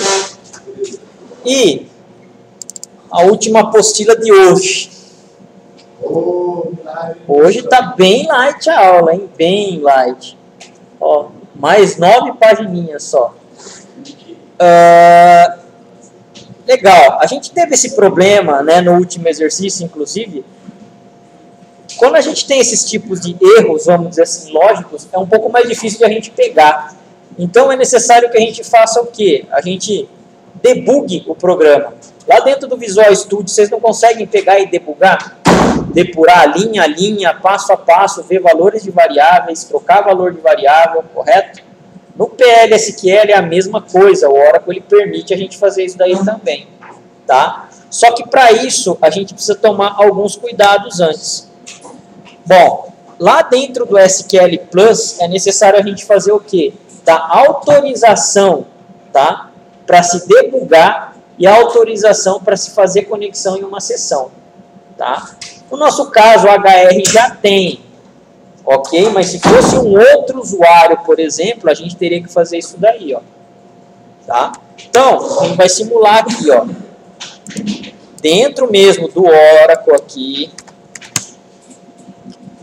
A: E a última apostila de hoje. Hoje está bem light a aula, hein? Bem light. Ó, mais 9 pagininhas só. Legal. A gente teve esse problema, né, no último exercício, inclusive. Quando a gente tem esses tipos de erros, vamos dizer assim, lógicos, é um pouco mais difícil de a gente pegar. Então é necessário que a gente faça o quê? A gente debugue o programa. Lá dentro do Visual Studio, vocês não conseguem pegar e debugar? Depurar linha a linha, passo a passo, ver valores de variáveis, trocar valor de variável, correto? No PLSQL é a mesma coisa, o Oracle ele permite a gente fazer isso daí também, tá? Só que para isso a gente precisa tomar alguns cuidados antes. Bom, lá dentro do SQL Plus é necessário a gente fazer o quê? Da autorização, tá? Para se debugar e a autorização para se fazer conexão em uma sessão, tá? No nosso caso, o HR já tem, ok? Mas se fosse um outro usuário, por exemplo, a gente teria que fazer isso daí, ó. Tá? Então, a gente vai simular aqui, ó. Dentro mesmo do Oracle aqui,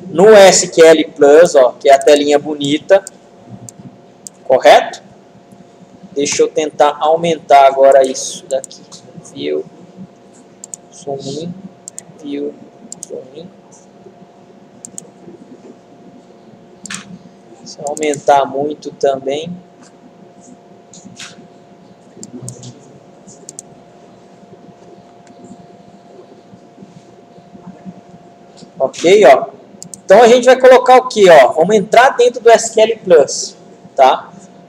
A: no SQL Plus, ó, que é a telinha bonita, correto? Deixa eu tentar aumentar agora isso daqui. View, zoom in, view, zoom in. Se aumentar muito também. Ok, ó. Então a gente vai colocar o que, ó? Vamos entrar dentro do SQL Plus, tá?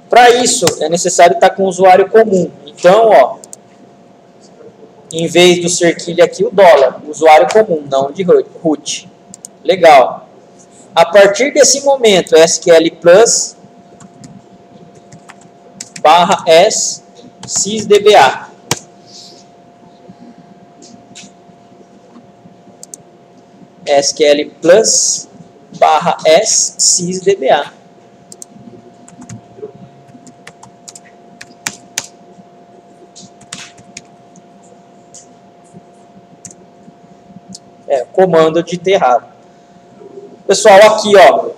A: Para isso é necessário estar com o usuário comum. Então, ó, em vez do cerquilho aqui, o $, usuário comum, não de root. Legal. A partir desse momento, SQL Plus /s sysdba. SQL Plus /s sysdba. É, comando de ter errado. Pessoal, aqui, ó,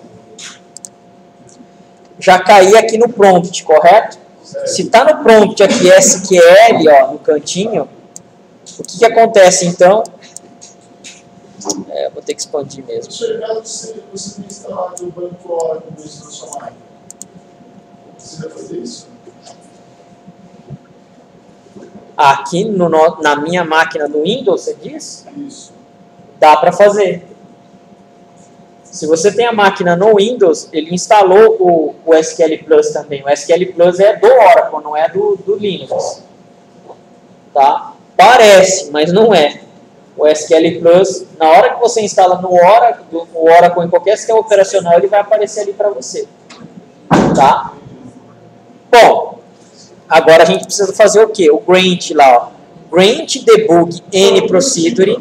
A: já caí aqui no prompt, correto? Se está no prompt aqui SQL, ó, no cantinho, o que acontece então? Vou ter que expandir mesmo.
D: Você tem instalado o banco Oracle na sua máquina. Você vai fazer isso?
A: Aqui na minha máquina do Windows, você diz?
D: Isso.
A: Dá para fazer. Se você tem a máquina no Windows, ele instalou o SQL Plus também. O SQL Plus é do Oracle, não é do Linux. Tá? Parece, mas não é. O SQL Plus, na hora que você instala no Oracle, o Oracle em qualquer sistema operacional, ele vai aparecer ali para você. Tá? Bom, agora a gente precisa fazer o quê? O grant lá, ó. Grant debug any procedure.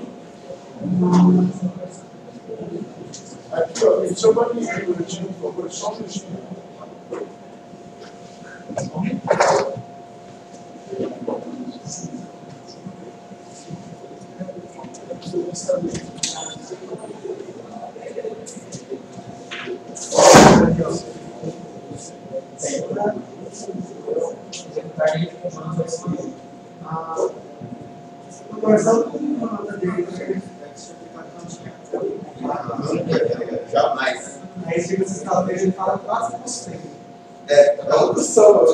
D: Aqui, ó, deixa eu banir o direitinho, por favor, só um minutinho.
E: Jamais.
F: Aí se você está vendo, ele fala quase você.
E: É uma discussão.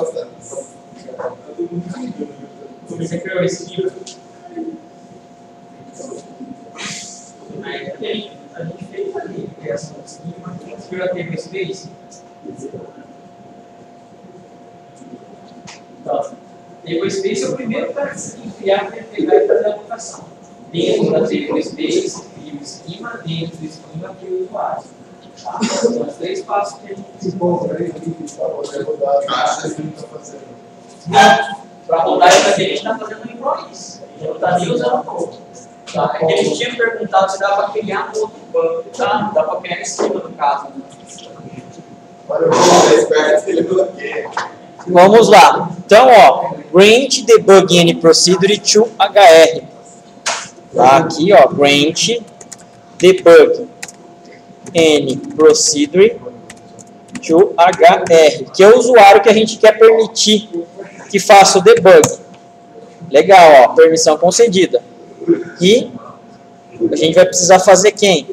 C: Você criou esse livro. Aí a gente fez ali, criação do esquema, criou a table space. Então, table space é o primeiro para criar, pegar e fazer a anotação. Dentro da table space, cria o esquema, dentro do esquema, cria o usuário. Tá? São os 3 passos que a gente
D: Desenvolve aí, para poder rodar a que a gente está fazendo.
C: para rodar isso aqui, a gente está fazendo em ProIs. A gente não está nem usando o novo. Tá? É que ele tinha perguntado se dá para criar um outro banco. Tá? Não dá para criar em cima, no caso. Né?
E: Olha, eu vou esperto que ele bloqueia.
A: Vamos lá. Então, ó, grant debug any procedure to HR. Tá aqui, ó, grant debug any procedure to HR, que é o usuário que a gente quer permitir que faça o debug. Legal, ó, permissão concedida. E a gente vai precisar fazer quem?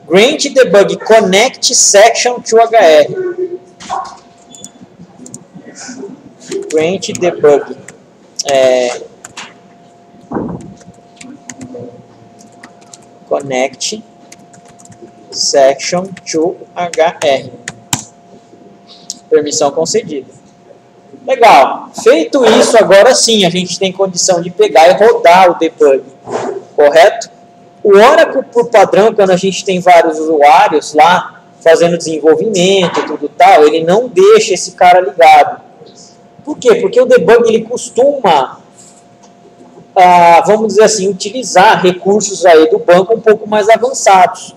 A: Grant debug connect section to HR. Grant debug connect section to HR. Permissão concedida. Legal. Feito isso, agora sim a gente tem condição de pegar e rodar o debug. Correto? O Oracle, por padrão, quando a gente tem vários usuários lá fazendo desenvolvimento e tudo tal, ele não deixa esse cara ligado. Por quê? Porque o debug ele costuma, vamos dizer assim, utilizar recursos aí do banco um pouco mais avançados.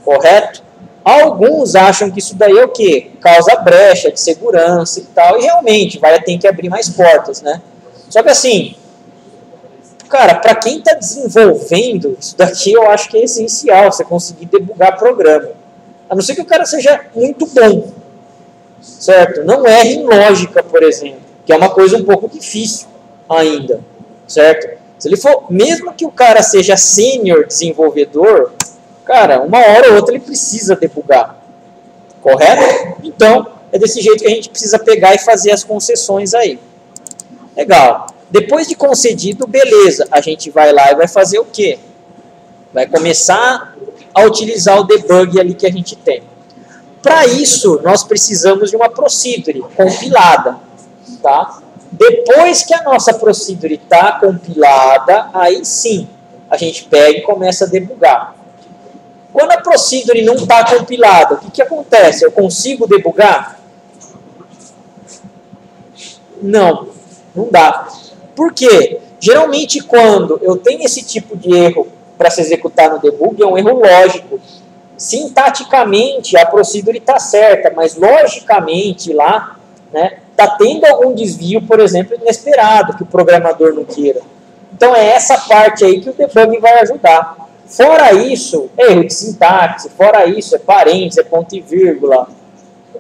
A: Correto? Alguns acham que isso daí é o quê? Causa brecha de segurança e tal, e realmente tem que abrir mais portas, né? Só que assim, cara, para quem está desenvolvendo, isso daqui eu acho que é essencial, você conseguir debugar programa. A não ser que o cara seja muito bom, certo? Não erre em lógica, por exemplo, que é uma coisa um pouco difícil ainda, certo? Se ele for, mesmo que o cara seja sênior desenvolvedor, cara, uma hora ou outra ele precisa debugar, correto? Então, é desse jeito que a gente precisa pegar e fazer as concessões aí. Legal. Depois de concedido, beleza, a gente vai lá e vai fazer o quê? Vai começar a utilizar o debug ali que a gente tem. Para isso, nós precisamos de uma procedure compilada, tá? Depois que a nossa procedure está compilada, aí sim, a gente pega e começa a debugar. Quando a procedure não está compilada, o que acontece? Eu consigo debugar? Não, não dá. Por quê? Geralmente quando eu tenho esse tipo de erro para se executar no debug, é um erro lógico. Sintaticamente a procedure está certa, mas logicamente lá, né, está tendo algum desvio, por exemplo, inesperado, que o programador não queira. Então é essa parte aí que o debug vai ajudar. Fora isso, é erro de sintaxe, fora isso, é parênteses, é ponto e vírgula.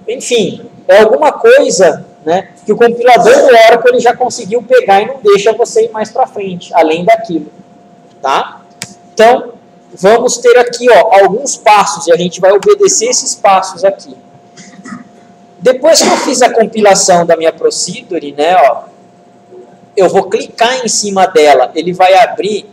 A: Enfim, é alguma coisa, né, que o compilador do Oracle ele já conseguiu pegar e não deixa você ir mais para frente, além daquilo. Tá? Então, vamos ter aqui alguns passos, e a gente vai obedecer esses passos aqui. Depois que eu fiz a compilação da minha procedure, né, eu vou clicar em cima dela, ele vai abrir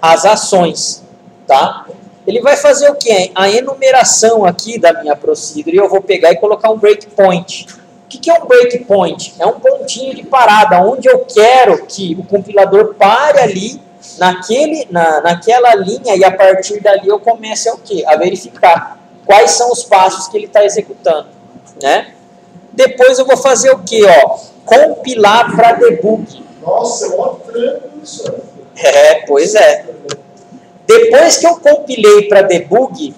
A: as ações. Tá? Ele vai fazer o quê? A enumeração aqui da minha procedure, eu vou pegar e colocar um breakpoint. O que é um breakpoint? É um pontinho de parada, onde eu quero que o compilador pare ali, naquela linha, e a partir dali eu comece a verificar quais são os passos que ele está executando. né? Depois eu vou fazer o que, ó? Compilar para debug.
D: Nossa, é mó trampo isso.
A: Pois é. Depois que eu compilei para debug,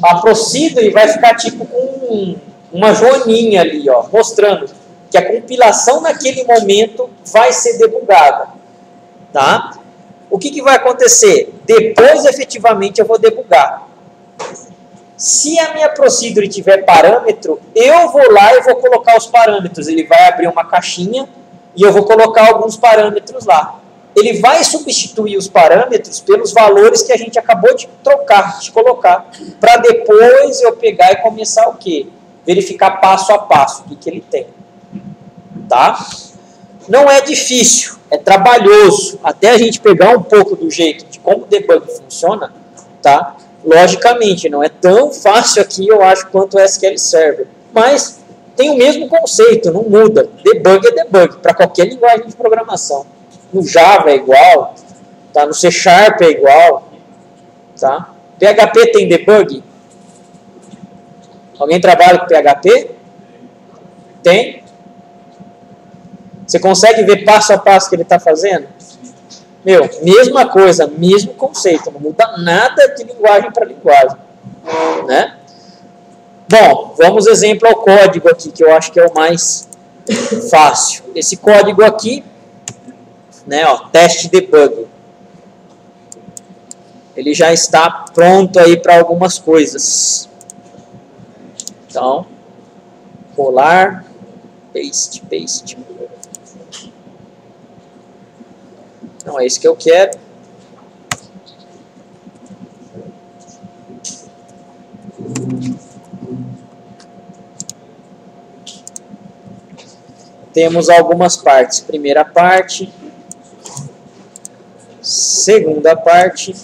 A: a Procedure vai ficar tipo com uma joaninha ali, ó, mostrando que a compilação naquele momento vai ser debugada, tá? O que vai acontecer? Depois, efetivamente, eu vou debugar. Se a minha Procedure tiver parâmetro, eu vou lá e vou colocar os parâmetros. Ele vai abrir uma caixinha e eu vou colocar alguns parâmetros lá. Ele vai substituir os parâmetros pelos valores que a gente acabou de trocar, de colocar, para depois eu pegar e começar o quê? Verificar passo a passo o que ele tem. Tá? Não é difícil, é trabalhoso. Até a gente pegar um pouco do jeito de como o debug funciona, tá? Logicamente, não é tão fácil aqui, eu acho, quanto o SQL Server. Mas tem o mesmo conceito, não muda. Debug é debug, para qualquer linguagem de programação. No Java é igual, tá? No C# é igual, tá? PHP tem debug? Alguém trabalha com PHP? Tem? Você consegue ver passo a passo o que ele está fazendo? Meu, mesma coisa, mesmo conceito, não muda nada de linguagem para linguagem, né? Bom, vamos exemplo ao código aqui, que eu acho que é o mais fácil. Esse código aqui, né, ó, teste debug. Ele já está pronto aí para algumas coisas. Então, colar, paste, paste. Não é isso que eu quero. Temos algumas partes. Primeira parte. Segunda parte.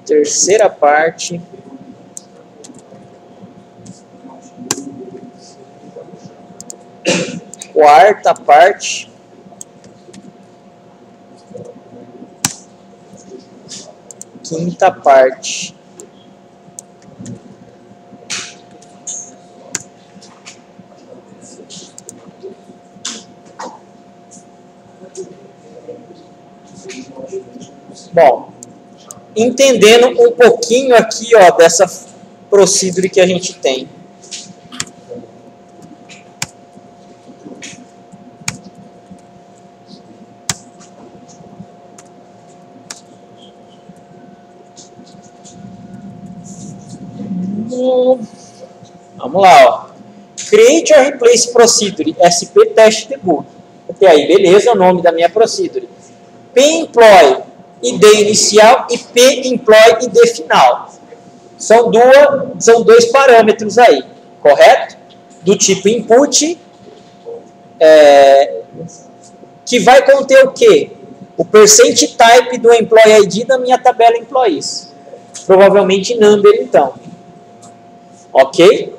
A: Terceira parte. Quarta parte. Quinta parte. Bom, entendendo um pouquinho aqui, ó, dessa procedure que a gente tem. Vamos lá, ó. Create or replace procedure, SP test debug. Até aí, beleza, o nome da minha procedure. P-employ, ID inicial, e P-employ, ID final. São dois parâmetros aí, correto? Do tipo input, que vai conter o quê? O percent type do employee ID da minha tabela employees. Provavelmente number, então. Ok?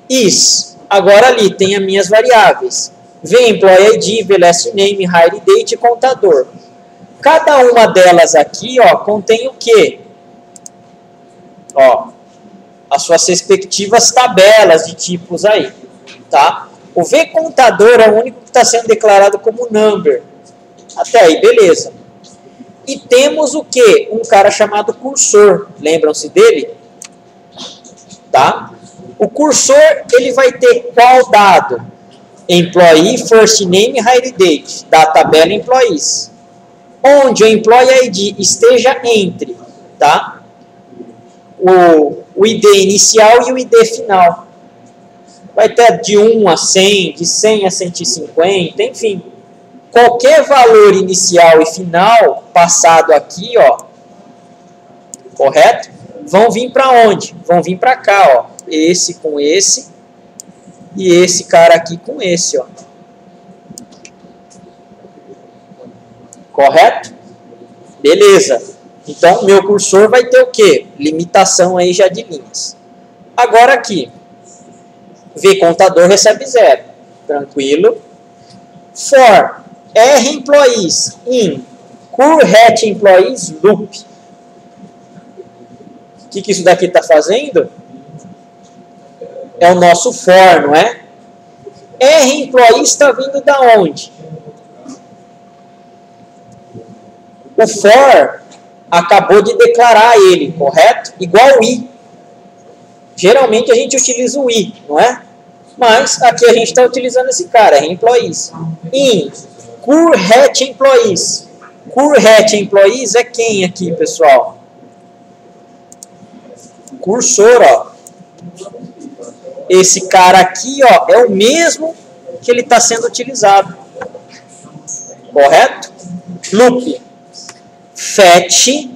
A: Is. Agora ali tem as minhas variáveis. Vem employee ID, last name, hire date e contador. Cada uma delas aqui, ó, contém o quê? Ó, as suas respectivas tabelas de tipos aí, tá? O vContador é o único que está sendo declarado como number. Até aí, beleza. E temos o quê? Um cara chamado cursor. Lembram-se dele? Tá? O cursor, ele vai ter qual dado? Employee, first name, hire date, da tabela employees. Onde o employee ID esteja entre, tá? O ID inicial e o ID final. Vai ter de 1 a 100, de 100 a 150, enfim. Qualquer valor inicial e final passado aqui, ó, correto? Vão vir para onde? Vão vir para cá, ó. Esse com esse e esse cara aqui com esse, ó. Correto? Beleza. Então, meu cursor vai ter o quê? Limitação aí já de linhas. Agora aqui, vContador recebe 0. Tranquilo. For R employees in current employees loop. que isso daqui está fazendo? É o nosso for, não é? R-employee está vindo da onde? O for acabou de declarar ele, correto? Igual o i. Geralmente a gente utiliza o i, não é? Mas aqui a gente está utilizando esse cara, R-employees. In current employees. Current employees é quem aqui, pessoal? Cursor, ó. Esse cara aqui, ó, é o mesmo que ele está sendo utilizado. Correto? Loop. Fetch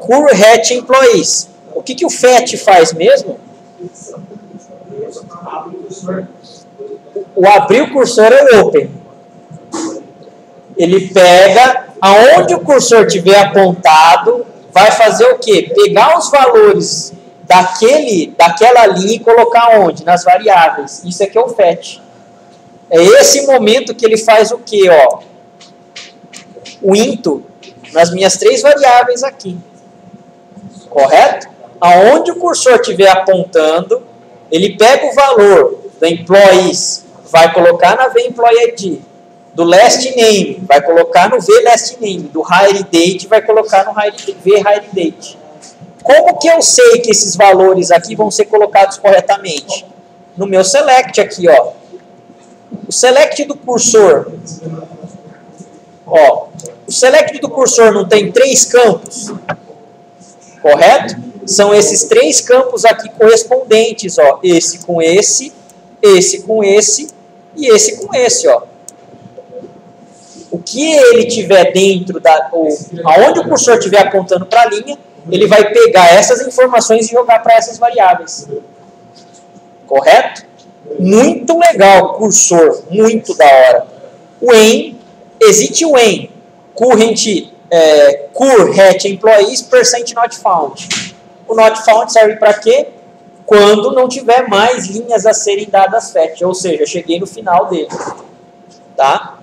A: current employees. O que o fetch faz mesmo? O abrir o cursor é o open. Ele pega aonde o cursor tiver apontado, vai fazer o quê? Pegar os valores daquela linha e colocar onde? Nas variáveis. Isso aqui é o fetch. É esse momento que ele faz o quê? Ó? O into nas minhas 3 variáveis aqui. Correto? Aonde o cursor estiver apontando, ele pega o valor do employees, vai colocar na v-employee ID, do last name, vai colocar no v-last name, do hire date, vai colocar no v-hire date. Como que eu sei que esses valores aqui vão ser colocados corretamente? No meu select aqui, ó. O select do cursor, ó. O select do cursor não tem 3 campos? Correto? São esses 3 campos aqui correspondentes, ó. Esse com esse com esse e esse com esse, ó. O que ele tiver dentro aonde o cursor estiver apontando para a linha, ele vai pegar essas informações e jogar para essas variáveis. Correto? Muito legal, cursor, muito da hora. O when, existe o when, current employees percent not found. O not found serve para quê? Quando não tiver mais linhas a serem dadas fetch, ou seja, eu cheguei no final dele. Tá?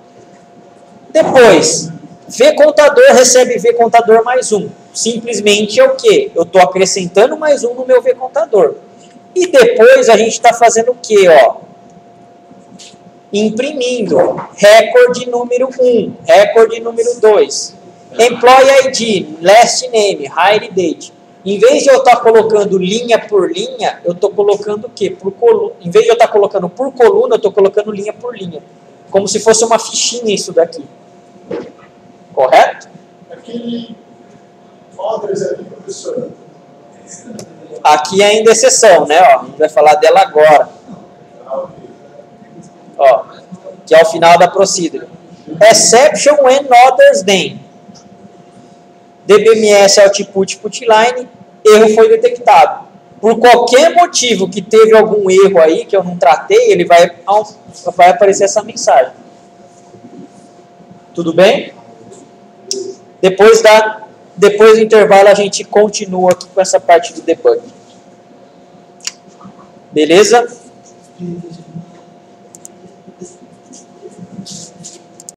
A: Depois, vContador recebe vContador mais 1. Simplesmente é o quê? Eu estou acrescentando mais 1 no meu vContador. E depois a gente está fazendo o quê? Ó? Imprimindo recorde número 1, recorde número 2, employee ID, last name, hire date. Em vez de eu estar colocando linha por linha, eu estou colocando o quê? Por coluna. Em vez de eu estar colocando por coluna, eu estou colocando linha por linha. Como se fosse uma fichinha isso daqui. Correto?
D: Aquele others ali, professor.
A: Aqui é ainda exceção, né? Ó, a gente vai falar dela agora. Ó, que é o final da procedure. Exception when others then. DBMS output putline, erro foi detectado. Por qualquer motivo que teve algum erro aí que eu não tratei, ele vai aparecer essa mensagem. Tudo bem? Depois do intervalo a gente continua aqui com essa parte do debug. Beleza?